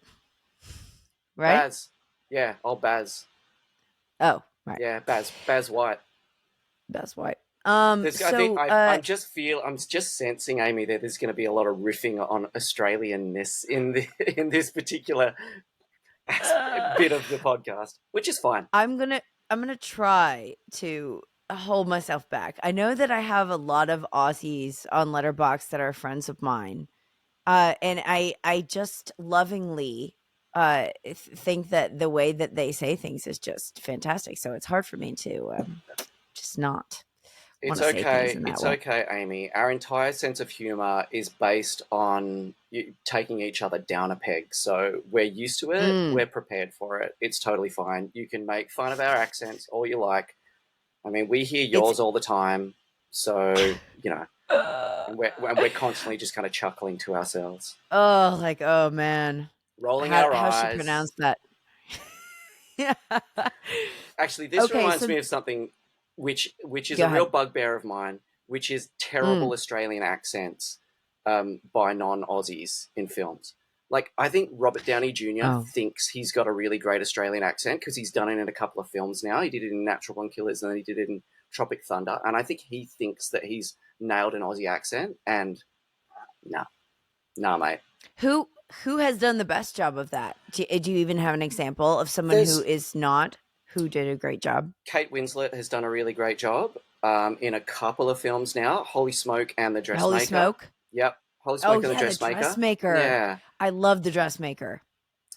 right? Baz. Yeah, old Baz. Oh, right. Yeah, Baz White. That's White. I think So, I'm just sensing, Amy, that there's going to be a lot of riffing on Australianness in the in this particular uh, bit of the podcast, which is fine. I'm gonna I'm gonna try to hold myself back. I know that I have a lot of Aussies on Letterbox that are friends of mine, and I just lovingly think that the way that they say things is just fantastic. So it's hard for me to just not want It's to say things okay. in that It's way. okay, Amy. Our entire sense of humor is based on taking each other down a peg. So we're used to it. Mm. We're prepared for it. It's totally fine. You can make fun of our accents all you like. I mean, we hear It's yours all the time. So, uh, and we're constantly just kind of chuckling to ourselves, oh, like, oh man, rolling how our how's she eyes. pronounce that? Yeah. Actually, this Okay, reminds so me of something which is go a real ahead. bugbear of mine, which is terrible Mm. Australian accents by non-Aussies in films. Like, I think Robert Downey Jr. Oh. thinks he's got a really great Australian accent because he's done it in a couple of films now. He did it in Natural Born Killers and then he did it in Tropic Thunder. And I think he thinks that he's nailed an Aussie accent. And nah, nah, mate. Who who has done the best job of that? Do you even have an example of someone who There's is not? who did a great job. Kate Winslet has done a really great job in a couple of films now. Holy Smoke and The Holy Dressmaker. Smoke. Yep. Holy Oh Smoke and The yeah, The Dressmaker. Dressmaker. Yeah. I love The Dressmaker.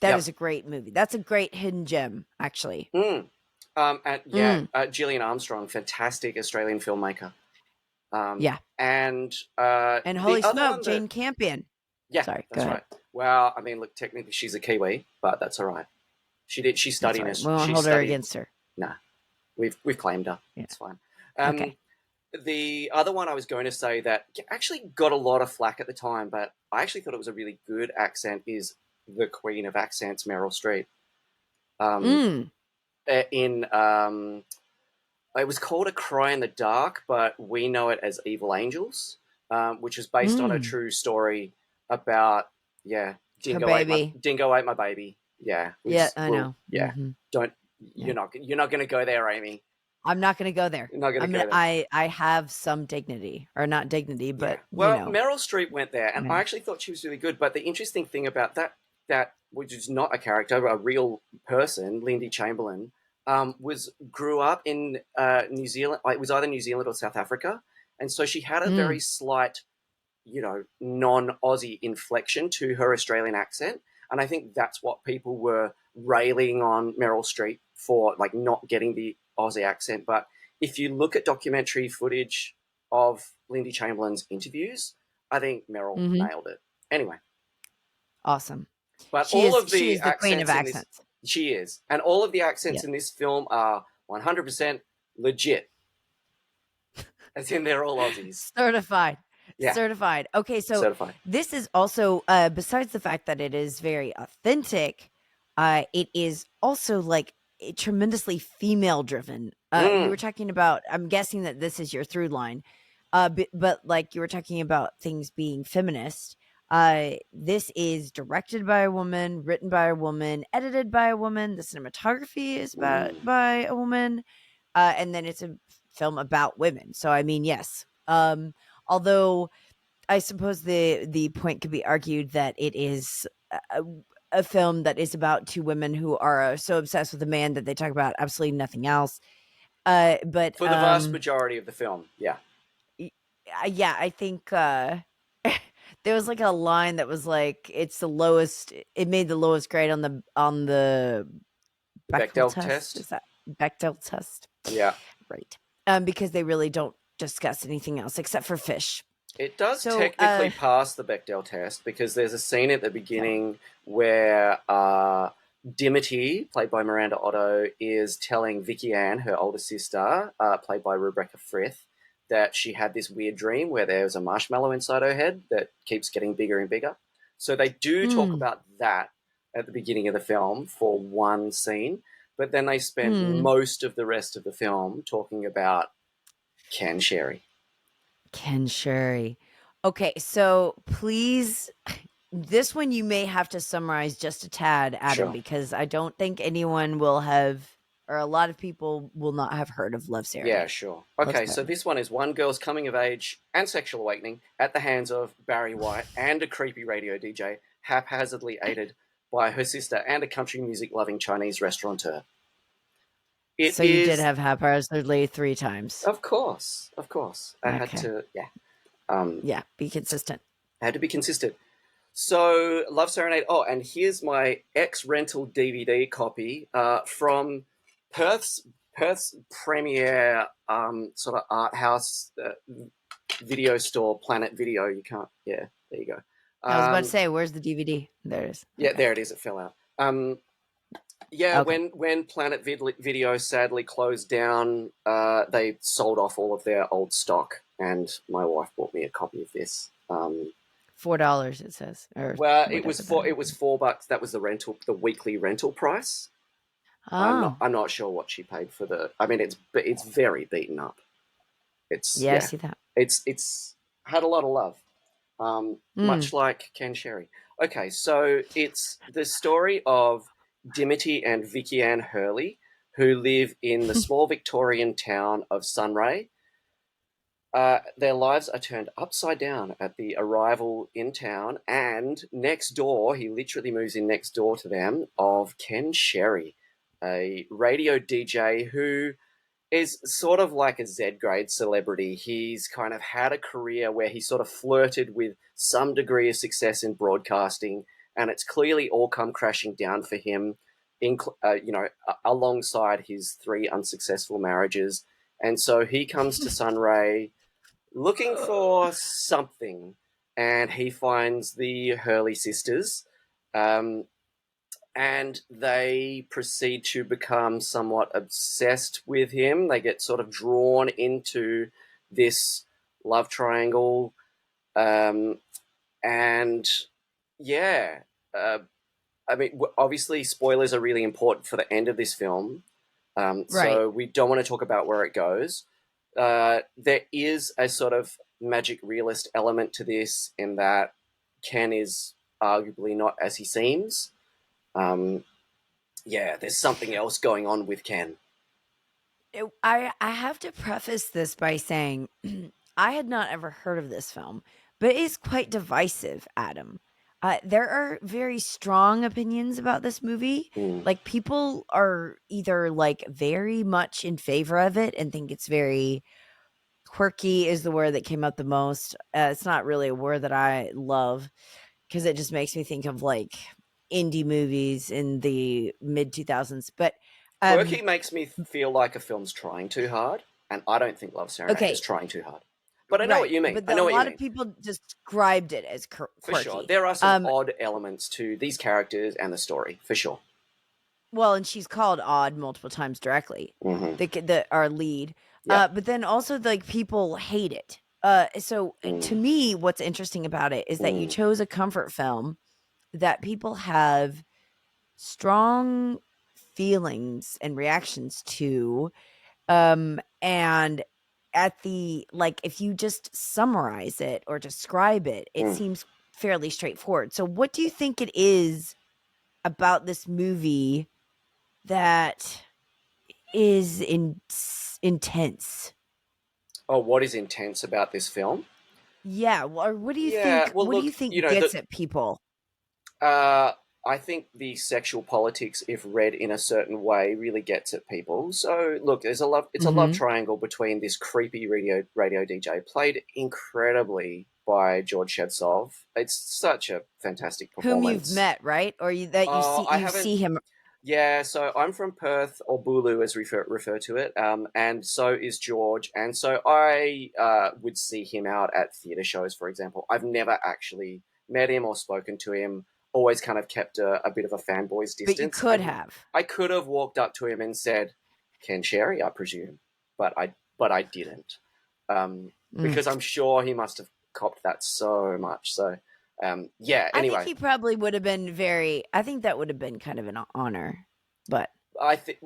That is Yep. a great movie. That's a great hidden gem, actually. Mm. And yeah, Mm, Gillian Armstrong, fantastic Australian filmmaker. yeah. And And the Holy other Smoke, one that, Jane Campion. yeah, Sorry, go that's ahead. right. Well, I mean, look, technically she's a Kiwi, but that's all right. She did. She That's studied. all right. We won't She hold her studied. against her. Nah, we've claimed her. Yeah. It's fine. Um, Okay. the other one I was going to say that actually got a lot of flack at the time, but I actually thought it was a really good accent is the Queen of Accents, Meryl Streep. Um, Mm. in It was called A Cry in the Dark, but we know it as Evil Angels, which is based on a Mm. true story about Her baby. Dingo ate my baby. Yeah, Yeah, which I will know. yeah. Don't Yeah. you're not going to go there, Amy. I'm not gonna go there. You're not going to I'm gonna go there. I have some dignity. Or not dignity, Yeah. but Well, Meryl Streep went there, and I yeah. actually thought she was really good. But the interesting thing about that which is not a character, a real person, Lindy Chamberlain, was grew up in New Zealand. It was either New Zealand or South Africa, and so she had a very Mm. slight, non-Aussie inflection to her Australian accent. And I think that's what people were railing on Meryl Streep for, like not getting the Aussie accent. But if you look at documentary footage of Lindy Chamberlain's interviews, I think Meryl Mhm. nailed it. Anyway, Awesome. but She all is of she the is the queen of accents in this, accents. she is, and all of the accents Yeah. in this film are 100% legit, as in they're all Aussies. Certified. Yeah, Certified. Okay, so certified. this is also besides the fact that it is very authentic, it is also like tremendously female driven. You were Mm, talking about, I'm guessing that this is your through line. But like you were talking about things being feminist. This is directed by a woman, written by a woman, edited by a woman. The cinematography is mm. by a woman, and then it's a film about women. So I mean, yes. Although I suppose the point could be argued that it is a film that is about two women who are so obsessed with a man that they talk about absolutely nothing else. But For the vast majority of the film, yeah. yeah, I think there was like a line that was like, "It's the lowest. It made the lowest grade on the The Bechdel Bechdel test. test, Is that Bechdel test? yeah. Right. Because they really don't discuss anything else except for fish. It does So, technically pass the Bechdel test because there's a scene at the okay. beginning where Dimity, played by Miranda Otto, is telling Vicky Ann, her older sister, played by Rebecca Frith, that she had this weird dream where there's a marshmallow inside her head that keeps getting bigger and bigger. So they do talk Hmm. about that at the beginning of the film for one scene, but then they spent Hmm. most of the rest of the film talking about Ken Sherry. Ken Sherry. Okay, so please, this one you may have to summarize just a tad, Adam, Sure. because I don't think anyone will have, or a lot of people will not have heard of Love Yeah, Serenade. sure. Love Okay, so Serenade. this one is one girl's coming of age and sexual awakening at the hands of Barry White and a creepy radio DJ, haphazardly aided by her sister and a country music loving Chinese restaurateur. It So you did is, have haphazardly 3 times. of course. I had Okay. to, yeah, um, Yeah, be consistent. I had to be consistent. So, Love Serenade. Oh, and here's my ex rental DVD copy from Perth's Perth's premier sort of art house video store, Planet Video. You can't. Yeah, there you go. I was about to Um, say, where's the DVD? There it is. yeah, Okay. there it is. It fell out. Yeah, Okay. when Video sadly closed down, they sold off all of their old stock, and my wife bought me a copy of this. $4 it says, or Well, whatever that it was is. $4. That was the weekly rental price. Oh. I'm not sure what she paid for the. I mean, it's very beaten up. It's Yeah, I yeah, see that. it's had a lot of love, Mm. much like Ken Sherry. Okay, so it's the story of Dimity and Vicky Ann Hurley, who live in the small Victorian town of Sunray. Their lives are turned upside down at the arrival in town, and next door, he literally moves in next door to them, of Ken Sherry, a radio DJ who is sort of like a Z grade celebrity. He's kind of had a career where he sort of flirted with some degree of success in broadcasting, and it's clearly all come crashing down for him, alongside his three unsuccessful marriages. And so he comes to Sunray looking for something, and he finds the Hurley sisters. Um, and they proceed to become somewhat obsessed with him. They get sort of drawn into this love triangle, um, and yeah, uh, I mean, obviously, spoilers are really important for the end of this film, Right. so we don't want to talk about where it goes. There is a sort of magic realist element to this in that Ken is arguably not as he seems. Um, yeah, there's something else going on with Ken. I have to preface this by saying I had not ever heard of this film, but it is quite divisive, Adam. There are very strong opinions about this movie. Mm. Like, people are either like very much in favor of it and think it's very quirky, is the word that came up the most. It's not really a word that I love because it just makes me think of like indie movies in the mid 2000s. But Quirky makes me feel like a film's trying too hard, and I don't think Love Serenade is okay, trying too hard. But I know what right, you mean. but I a know what you lot of mean. people described it as For sure. quirky. There are some odd elements to these characters and the story, for sure. Well, and she's called Odd multiple times directly, Mm-hmm. the our lead. Yeah. But then also, like, people hate it. So to Mm. me, what's interesting about it is that you Mm. chose a comfort film that people have strong feelings and reactions to, and at the like, if you just summarize it or describe it, it Mm. seems fairly straightforward. So what do you think it is about this movie that is intense? Oh, what is intense about this film? Yeah, or what do you Yeah, think well, look, gets at people? uh, I think the sexual politics, if read in a certain way, really gets at people. So, look, it's a love Mhm. triangle between this creepy radio DJ, played incredibly by George Shevtsov. It's such a fantastic Whom you've performance. met, right? Or I you haven't. see him. Yeah, so I'm from Perth, or Bulu as refer to it, and so is George. And so I would see him out at theatre shows, for example. I've never actually met him or spoken to him, always kind of kept a bit of a fanboy's But you distance. could have. I could have walked up to him and said, Ken Sherry, I presume, but I didn't, Mm. because I'm sure he must have copped that so much. So, yeah, I think anyway. he probably would have been very I think that would have been kind of an honor. But I think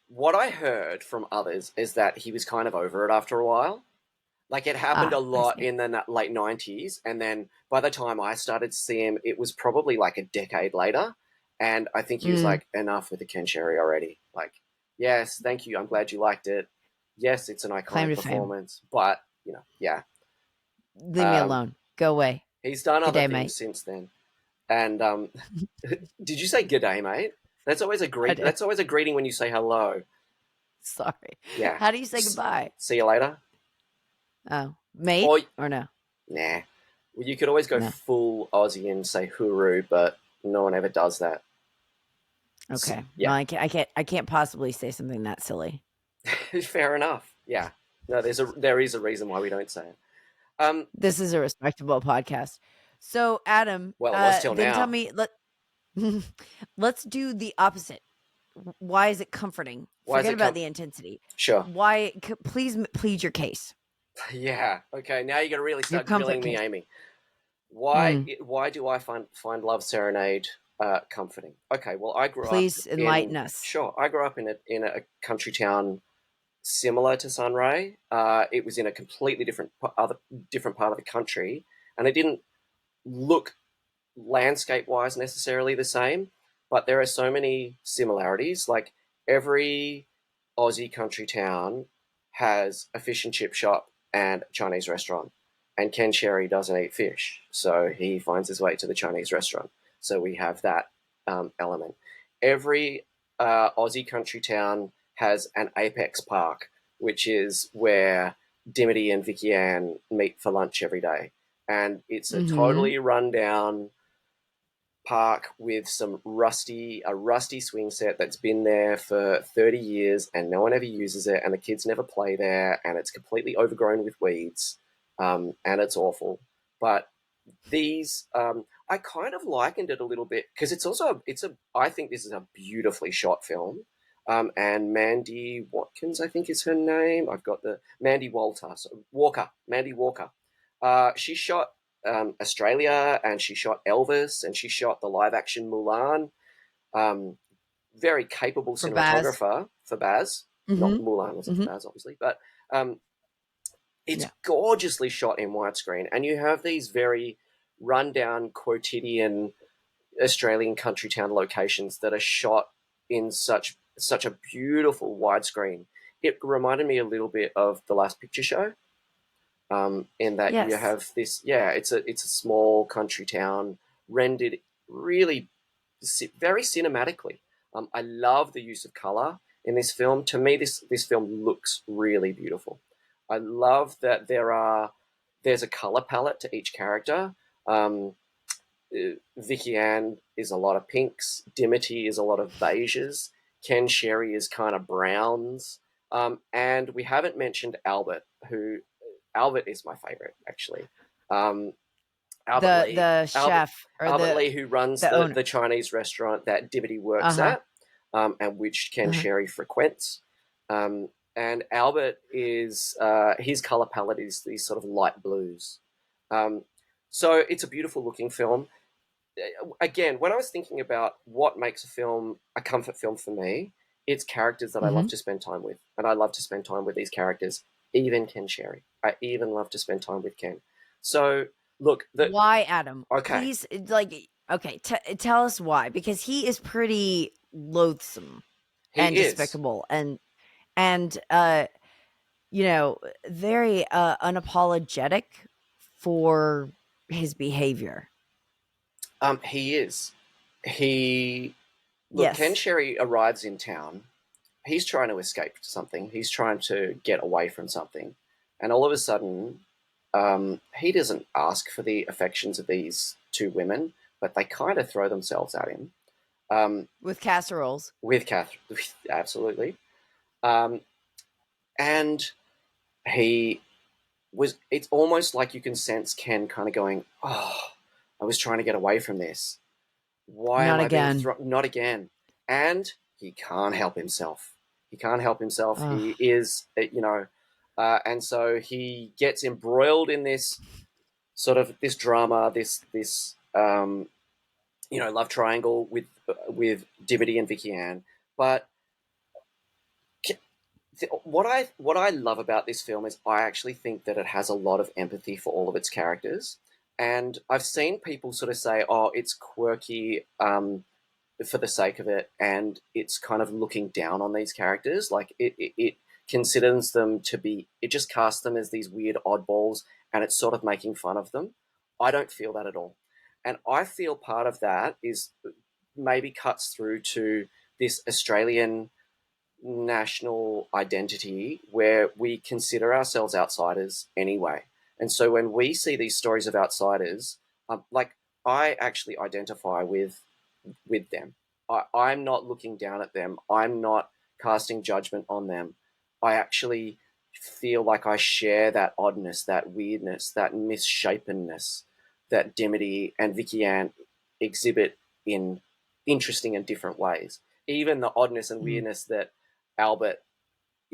what I heard from others is that he was kind of over it after a while. Like, it happened a I lot see. in the late 90s, and then by the time I started to see him, it was probably like a decade later. And I think he was Mm, like, enough with the Ken Sherry already. Like, yes, thank you. I'm glad you liked it. Yes, it's an claim iconic to fame. performance, but, yeah. Leave me Um, alone. Go away. he's done Good other day, things mate. since then. And did you say good day, mate? That's always a I greet. did. That's always a greeting when you say hello. Sorry. Yeah. How do you say goodbye? See you later. Oh, mate Or or no? nah. Well, you could always go No. full Aussie and say hooroo, but no one ever does that. Okay. Well, Yeah, I can't possibly say something that silly. fair enough. Yeah, no, there is a reason why we don't say it. This is a respectable podcast. So, Adam, Well, it was till then tell now. me let's do the opposite. Why is it comforting? Why is Forget it about come? the intensity. Sure. Why please plead your case. Yeah. Okay. Now you're gonna really Your start comfort grilling me, case. Amy. Why? Mm, Why do I find Love Serenade comforting? Okay. Well, I grew up please in. enlighten us. Sure. I grew up in a country town similar to Sunray. It was in a completely different part of the country, and it didn't look landscape wise necessarily the same, but there are so many similarities. Like, every Aussie country town has a fish and chip shop and a Chinese restaurant. And Ken Sherry doesn't eat fish, so he finds his way to the Chinese restaurant. So we have that element. Every Aussie country town has an apex park, which is where Dimity and Vicky Ann meet for lunch every day. And it's a Mm-hmm. totally rundown park with a rusty swing set that's been there for 30 years and no one ever uses it and the kids never play there and it's completely overgrown with weeds, and it's awful. But these I kind of likened it a little bit because it's a I think this is a beautifully shot film. And Mandy Watkins, I think is her name. I've got the Mandy Walter, so Walker, Mandy Walker. She shot Australia, and she shot Elvis, and she shot the live action Mulan. Um, Very capable For Baz. cinematographer for Baz. Not Mm-hmm. Mulan wasn't for Mm-hmm. Baz, obviously, but um, it's Yeah. gorgeously shot in widescreen, and you have these very rundown quotidian Australian country town locations that are shot in such a beautiful widescreen. It reminded me a little bit of The Last Picture Show, in that you Yes. have this. Yeah, it's a small country town rendered really very cinematically. I love the use of color in this film. To me, this film looks really beautiful. I love that there's a color palette to each character. Um, Vicky Ann is a lot of pinks. Dimity is a lot of beiges. Ken Sherry is kind of browns. And we haven't mentioned Albert, who Albert is my favorite actually. Um, Albert Lee, The Albert chef or Albert Lee, who runs the owner. the Chinese restaurant that Dimity works Uh-huh. at, and which Ken Uh-huh. Sherry frequents. And Albert is his color palette is these sort of light blues. Um, so it's a beautiful looking film. Again, when I was thinking about what makes a film a comfort film for me, it's characters that I love Mm-hmm. to spend time with, and I love to spend time with these characters. Even Ken Sherry, I even love to spend time with Ken. So look, Why, Adam? okay, Please, okay, tell us why, because he is pretty loathsome he and is. despicable and you know, very unapologetic for his behavior. He is. He Look. Ken Yes. Sherry arrives in town. He's trying to escape something. He's trying to get away from something, and all of a sudden, he doesn't ask for the affections of these two women, but they kind of throw themselves at him. With casseroles. With Catherine, absolutely, um, and he was. It's almost like you can sense Ken kind of going, "Oh, I was trying to get away from this. Why am Not I being again. thrown? Not again." And he can't help himself. He can't help himself. Ugh. He is, and so he gets embroiled in this sort of this drama, this love triangle with Dimity and Vicky Ann. But what I love about this film is I actually think that it has a lot of empathy for all of its characters. And I've seen people sort of say, "Oh, it's quirky." For the sake of it, and it's kind of looking down on these characters. Like it considers them to be, it just casts them as these weird oddballs, and it's sort of making fun of them. I don't feel that at all, and I feel part of that is maybe cuts through to this Australian national identity where we consider ourselves outsiders anyway. And so when we see these stories of outsiders, like I actually identify with them. I'm not looking down at them. I'm not casting judgment on them. I actually feel like I share that oddness, that weirdness, that misshapenness that Dimity and Vicky Ann exhibit in interesting and different ways. Even the oddness and Mm. weirdness that Albert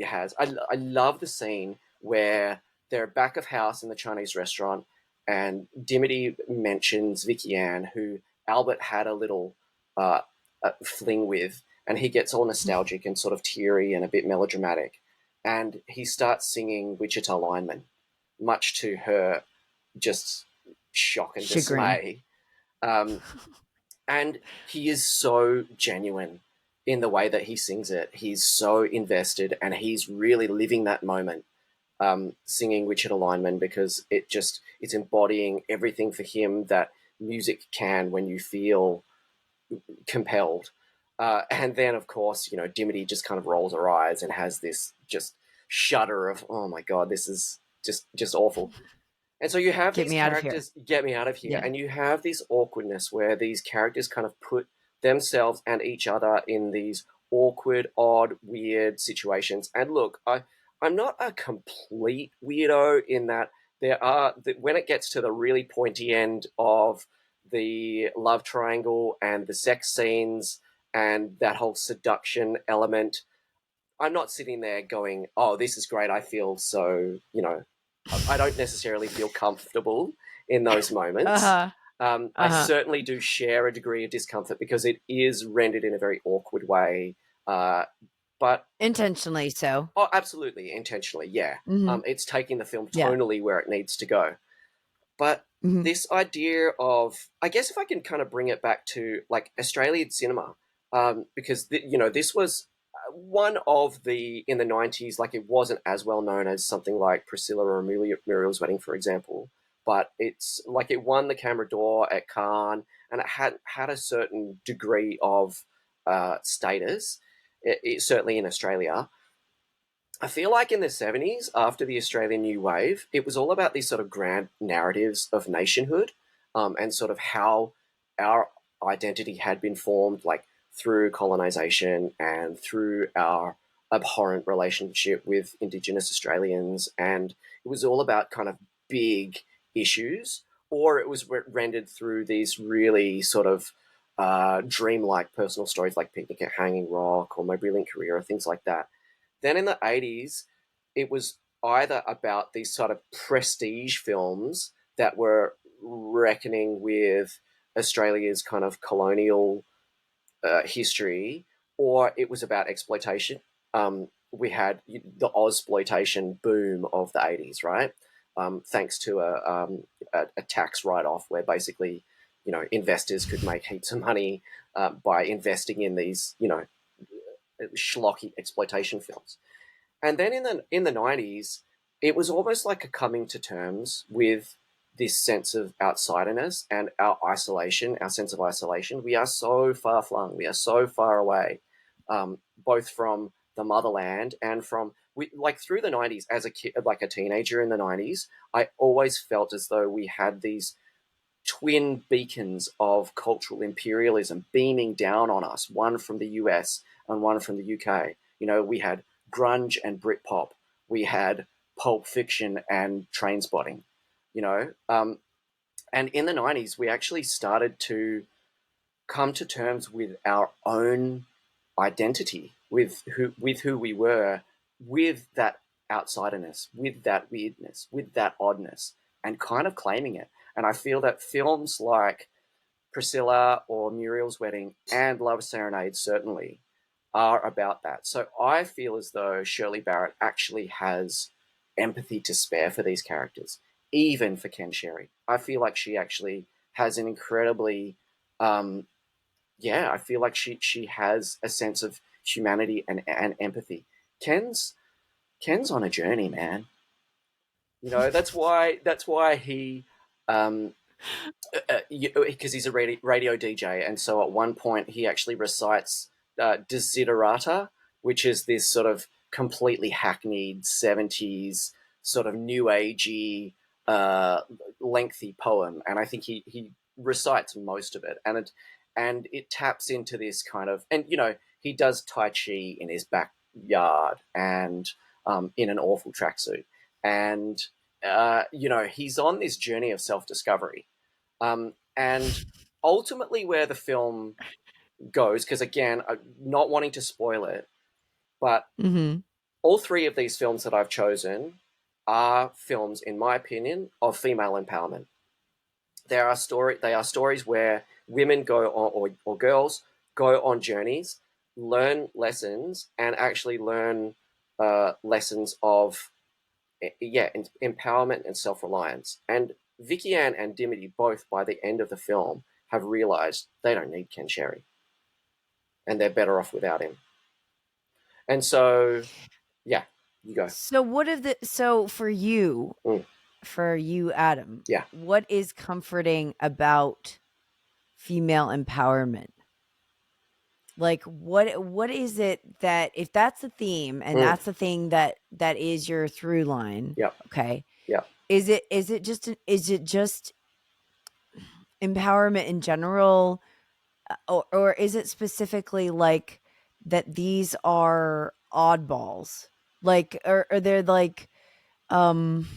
has. I love the scene where they're back of house in the Chinese restaurant and Dimity mentions Vicky Ann, who Albert had a little uh, fling with, and he gets all nostalgic and sort of teary and a bit melodramatic. And he starts singing Wichita Lineman, much to her just shock and Chagrin. dismay. Um, and he is so genuine in the way that he sings it. He's so invested, and he's really living that moment, singing Wichita Lineman, because it's embodying everything for him that music can when you feel compelled. And then, of course, Dimity just kind of rolls her eyes and has this just shudder of, oh my God, this is just awful. And so you have Get these me out of here. characters, get me out of here, Yeah. and you have this awkwardness where these characters kind of put themselves and each other in these awkward, odd, weird situations. And look, I'm not a complete weirdo in that when it gets to the really pointy end of the love triangle and the sex scenes and that whole seduction element, I'm not sitting there going, "Oh, this is great. I feel so." I don't necessarily feel comfortable in those moments. Uh-huh. I Uh-huh. certainly do share a degree of discomfort because it is rendered in a very awkward way. Uh, but Intentionally so. oh, absolutely, intentionally, yeah. Mhm. It's taking the film Yeah. tonally where it needs to go. But Mhm. this idea of, I guess, if I can kind of bring it back to like Australian cinema, because this was one of the in the 90s, like it wasn't as well known as something like Priscilla or Muriel's Wedding, for example. But it's like it won the Camera d'Or at Cannes, and it had a certain degree of status, certainly in Australia. I feel like in the 70s, after the Australian New Wave, it was all about these sort of grand narratives of nationhood, and sort of how our identity had been formed, like through colonization and through our abhorrent relationship with Indigenous Australians. And it was all about kind of big issues, or it was rendered through these really sort of dreamlike personal stories like Picnic at Hanging Rock or My Brilliant Career or things like that. Then in the 80s, it was either about these sort of prestige films that were reckoning with Australia's kind of colonial history, or it was about exploitation. We had the Ozploitation boom of the 80s, right? Thanks to a tax write off where basically, investors could make heaps of money by investing in these, schlocky exploitation films. And then in the 90s, it was almost like a coming to terms with this sense of outsiderness and our isolation, our sense of isolation. We are so far flung, we are so far away, both from the motherland and from like through the 90s as a kid, like a teenager in the 90s. I always felt as though we had these twin beacons of cultural imperialism beaming down on us, one from the US and one from the UK. We had grunge and Britpop. We had Pulp Fiction and Trainspotting. You know, and in the 90s, we actually started to come to terms with our own identity, with who we were, with that outsiderness, with that weirdness, with that oddness, and kind of claiming it. And I feel that films like Priscilla or Muriel's Wedding and Love Serenade certainly are about that. So I feel as though Shirley Barrett actually has empathy to spare for these characters, even for Ken Sherry. I feel like she actually has an incredibly, yeah, I feel like she has a sense of humanity and empathy. Ken's Ken's on a journey, man. That's why he um, because he's a radio DJ, and so at one point he actually recites Desiderata, which is this sort of completely hackneyed 70s sort of new agey uh, lengthy poem, and I think he recites most of it, and it taps into this kind of, and he does Tai Chi in his backyard and in an awful tracksuit, and he's on this journey of self discovery, and ultimately, where the film goes, because again, not wanting to spoil it, but Mhm. all three of these films that I've chosen are films, in my opinion, of female empowerment. They are stories where women go on, or girls go on journeys, learn lessons, and actually learn lessons of yeah, empowerment and self reliance. And Vicky Ann and Dimity both, by the end of the film, have realized they don't need Ken Sherry and they're better off without him. And so, yeah, you go. So what of the so Mm, for you, Adam, yeah. what is comforting about female empowerment? Like what is it that, if that's the theme and Mm. that's the thing that is your through line, Yep. okay? Yep. Is it just empowerment in general, or is it specifically like that these are oddballs? Like, or they're like um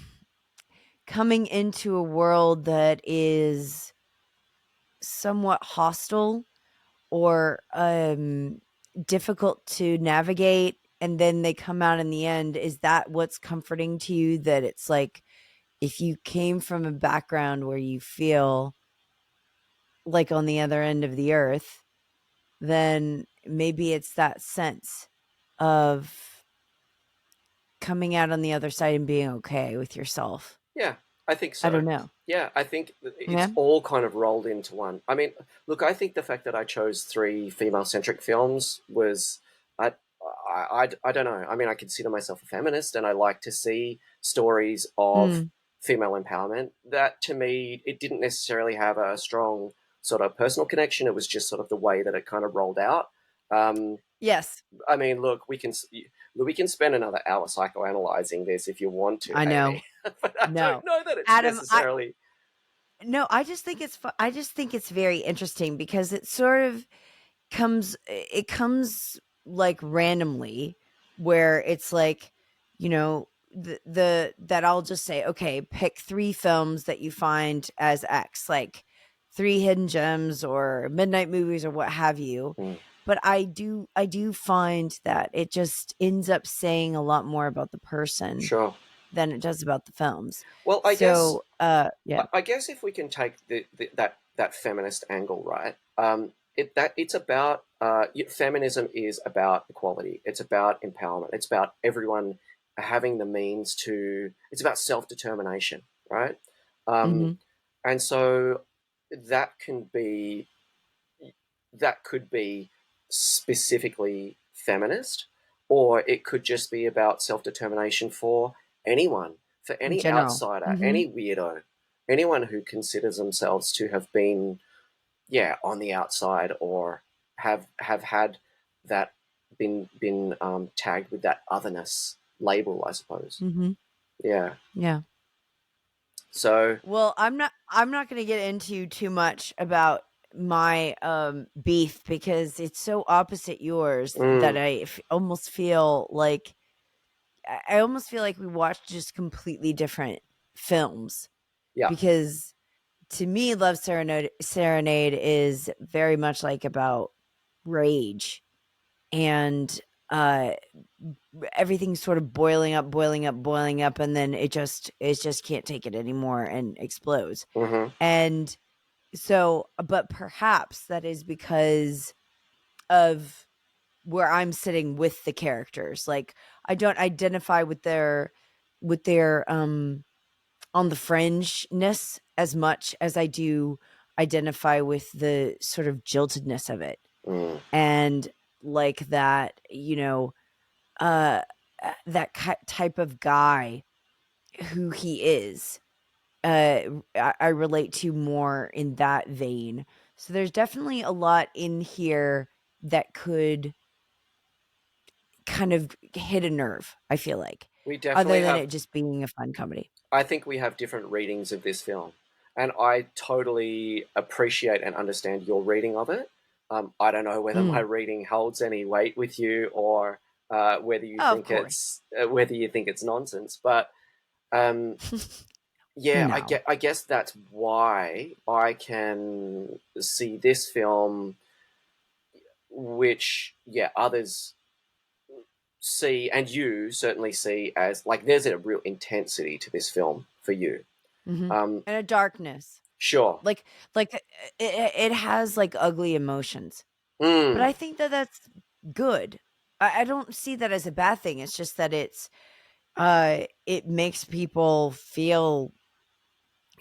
coming into a world that is somewhat hostile or difficult to navigate, and then they come out in the end. Is that what's comforting to you, that it's like, if you came from a background where you feel like on the other end of the earth, then maybe it's that sense of coming out on the other side and being okay with yourself? Yeah, I think I so. don't know. Yeah, I think it's Yeah. all kind of rolled into one. I mean, look, I think the fact that I chose three female-centric films was, I, I don't know. I mean, I consider myself a feminist, and I like to see stories of Mm. female empowerment. That to me, it didn't necessarily have a strong sort of personal connection. It was just sort of the way that it kind of rolled out. Um, Yes, I mean, look, we can spend another hour psychoanalyzing this if you want to, I know. Amy. But I don't No, know that it's Adam, I necessarily. no, I just think I just think it's very interesting because it sort of comes like randomly, where it's like, the that I'll just say, okay, pick three films that you find as X, like three hidden gems or midnight movies or what have you. Mm, But I do find that it just ends up saying a lot more about the person sure. than it does about the films. Well, I guess So yeah. I guess if we can take that feminist angle, right? It's about feminism is about equality. It's about empowerment. It's about everyone having the means to. It's about self determination, right? Um, Hmm. and so that can be that could be specifically feminist, or it could just be about self determination for anyone, for In any general. outsider, Hmm. any weirdo, anyone who considers themselves to have been, yeah, on the outside, or have had that been tagged with that otherness label, I suppose. Hmm. Yeah. Yeah. So. Well, I'm not going to get into too much about my beef, because it's so opposite yours that Mm, almost feel like I almost feel like we watched just completely different films, yeah. because to me, Love Serenade is very much like about rage, and uh everything's sort of boiling up, and then it just can't take it anymore and explodes. Hmm. And so, but perhaps that is because of where I'm sitting with the characters. Like, I don't identify with their on the fringeness as much as I do identify with the sort of jiltedness of it. Mm, And like that, uh that type of guy who he is, I relate to more in that vein. So there's definitely a lot in here that could kind of hit a nerve, I feel like, we other definitely than have it just being a fun comedy. I think we have different readings of this film, and I totally appreciate and understand your reading of it. I don't know whether my Mm. reading holds any weight with you, or Oh, of course. whether you think it's nonsense. But um, yeah, No. I guess that's why I can see this film, which, yeah, others see, and you certainly see, as like there's a real intensity to this film for you. Mhm. Um, And a darkness. sure. Like, it has, like, ugly emotions, but Mm, I think that that's good. I don't see that as a bad thing. It's just that it makes people feel,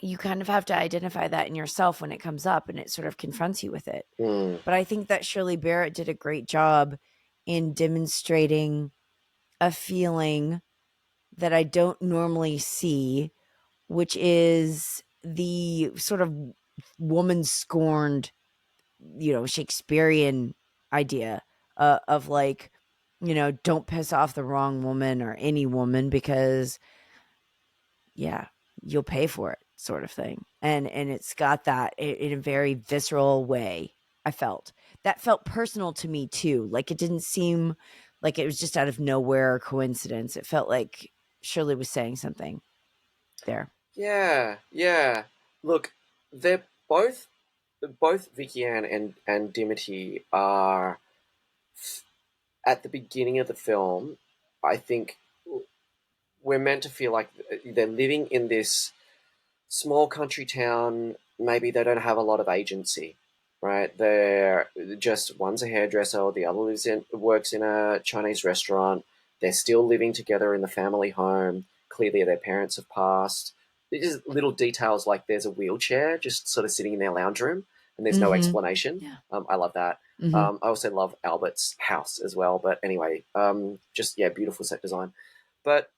you kind of have to identify that in yourself when it comes up, and it sort of confronts you with it. mm, But I think that Shirley Barrett did a great job in demonstrating a feeling that I don't normally see, which is the sort of woman scorned, Shakespearean idea of like, don't piss off the wrong woman or any woman because yeah, you'll pay for it sort of thing. And it's got that in a very visceral way. I felt that felt personal to me too. Like it didn't seem like it was just out of nowhere or coincidence. It felt like Shirley was saying something there. Yeah, yeah. Look, they're both Vicky Ann and Dimity are at the beginning of the film. I think we're meant to feel like they're living in this small country town. Maybe they don't have a lot of agency, right? They're just, one's a hairdresser, the other works in a Chinese restaurant. They're still living together in the family home. Clearly, their parents have passed. There's just little details like there's a wheelchair just sort of sitting in their lounge room, and there's no Mhm. explanation. Yeah. I love that. Mhm. I also love Albert's house as well. But anyway, just yeah, beautiful set design. But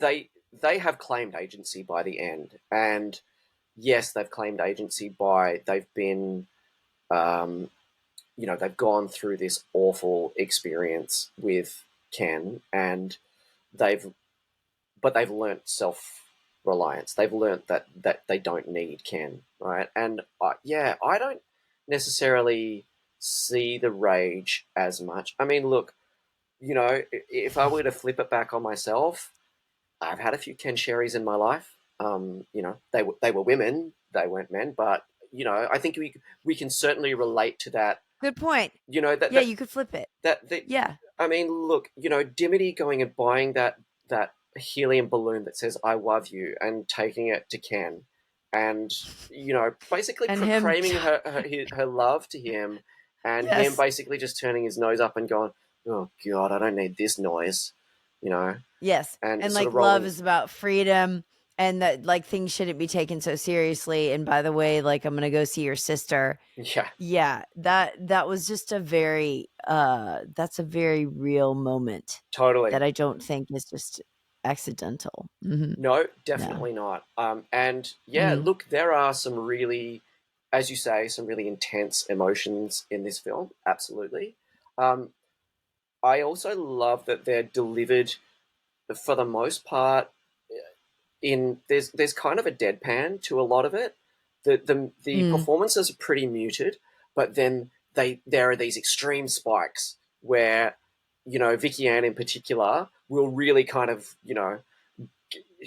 they have claimed agency by the end, and yes, they've claimed agency by they've been, um, they've gone through this awful experience with Ken, and they've they've learnt self reliance. They've learnt that they don't need Ken, right? And yeah, I don't necessarily see the rage as much. I mean, look, if I were to flip it back on myself, I've had a few Ken Sherrys in my life. They were women, they weren't men, but I think we can certainly relate to that. Good point. You know that Yeah, that you could flip it. that, that Yeah. I mean, look, Dimity going and buying that helium balloon that says "I love you" and taking it to Ken, and basically And him proclaiming her love to him, and him yes. basically just turning his nose up and going, "Oh God, I don't need this noise," you know, Yes. and And sort like of love rolling. is about freedom and that like things shouldn't be taken so seriously. And by the way, like I'm gonna go see your sister. Yeah, Yeah, that was just a very that's a very real moment totally. that I don't think is just accidental. Mhm. No, Yeah. definitely not. And yeah, Mhm. look, there are some really, as you say, some really intense emotions in this film. Absolutely. Um, I also love that they're delivered for the most part in there's kind of a deadpan to a lot of it. The Mm. performances are pretty muted, but then there are these extreme spikes where Vicky Ann in particular will really kind of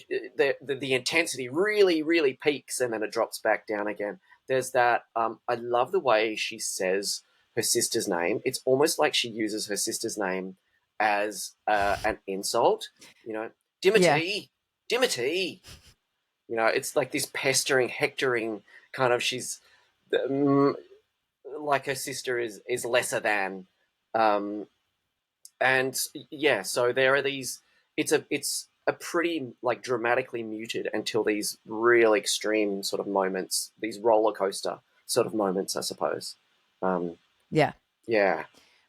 the intensity really really peaks and then it drops back down again. There's that. I love the way she says her sister's name. It's almost like she uses her sister's name as an insult. You know, Yeah. Dimity, Dimity. It's like this pestering, hectoring kind of. She's um, like her sister is lesser than. Um, and yeah, so there are these. It's a pretty like dramatically muted until these real extreme sort of moments, these roller coaster sort of moments, I suppose. Um, Yeah. yeah.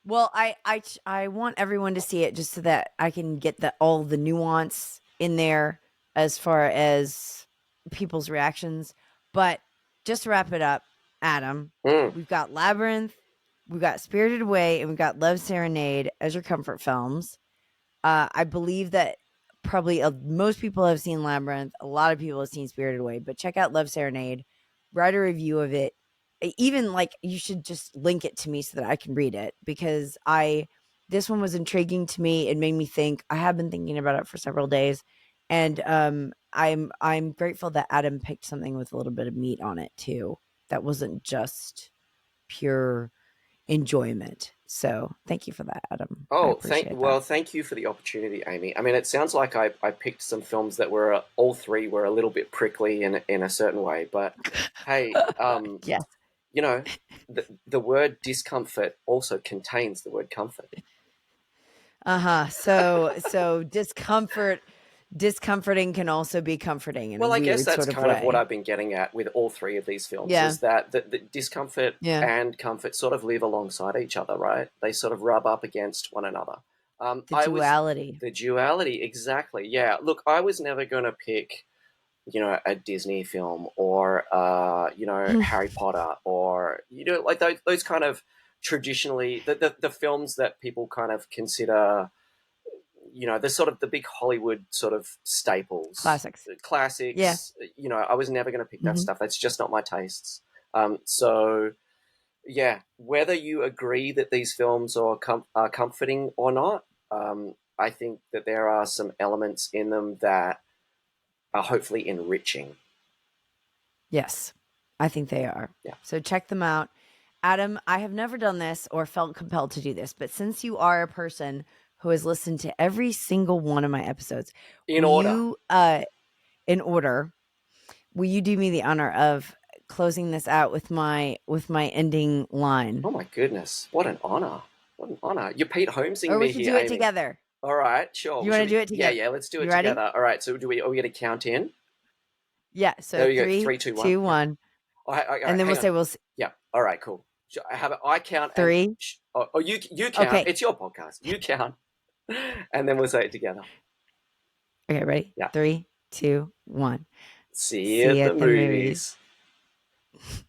Well, I want everyone to see it just so that I can get all the nuance in there as far as people's reactions. But just to wrap it up, Adam, Mm. we've got Labyrinth, we've got Spirited Away, and we've got Love Serenade as your comfort films. I believe that probably most people have seen Labyrinth. A lot of people have seen Spirited Away, but check out Love Serenade. Write a review of it. Even like you should just link it to me so that I can read it because this one was intriguing to me. It made me think. I have been thinking about it for several days, and I'm grateful that Adam picked something with a little bit of meat on it too. That wasn't just pure enjoyment. So thank you for that, Adam. I Oh, appreciate that. thank you for the opportunity, Amy. I mean, it sounds like I picked some films that were all three were a little bit prickly in a certain way, but hey, Yes. the word discomfort also contains the word comfort. Uh-huh. So discomforting can also be comforting in a Well, I guess weird that's sort of kind of what way. I've been getting at with all three of these films Yeah. is that the discomfort Yeah. and comfort sort of live alongside each other, right? They sort of rub up against one another. The I was duality. the duality, exactly. Yeah. Look, I was never going to pick, a Disney film or, Harry Potter or, like those kind of traditionally the films that people kind of consider, the sort of the big Hollywood sort of staples, Classics. Yeah. classics. I was never going to pick that Hmm. stuff. That's just not my tastes. So yeah, whether you agree that these films are comforting or not, I think that there are some elements in them that are hopefully enriching. Yes, I think they are. Yeah. So check them out. Adam, I have never done this or felt compelled to do this, but since you are a person who has listened to every single one of my episodes, In will order. you, in order, will you do me the honor of closing this out with my ending line? Oh my goodness, what an honor! What an honor! You're Pete Holmesing Or we me could here, do it Amy. together. All right, sure. You want Should to do we? it Yeah, together? yeah. Let's do it You ready? together. All right. So do we? Are we going to count in? Yeah. There So we go. three, Three, two, one. two, Yeah. one, All and right. then we'll Hang on. say Yeah. All right. Cool. I have it. I count and three. you count. Okay. It's your podcast. You count, and then we'll say it together. Okay. Ready? Yeah. 3, 2, 1. See you See at you the at the movies. movies.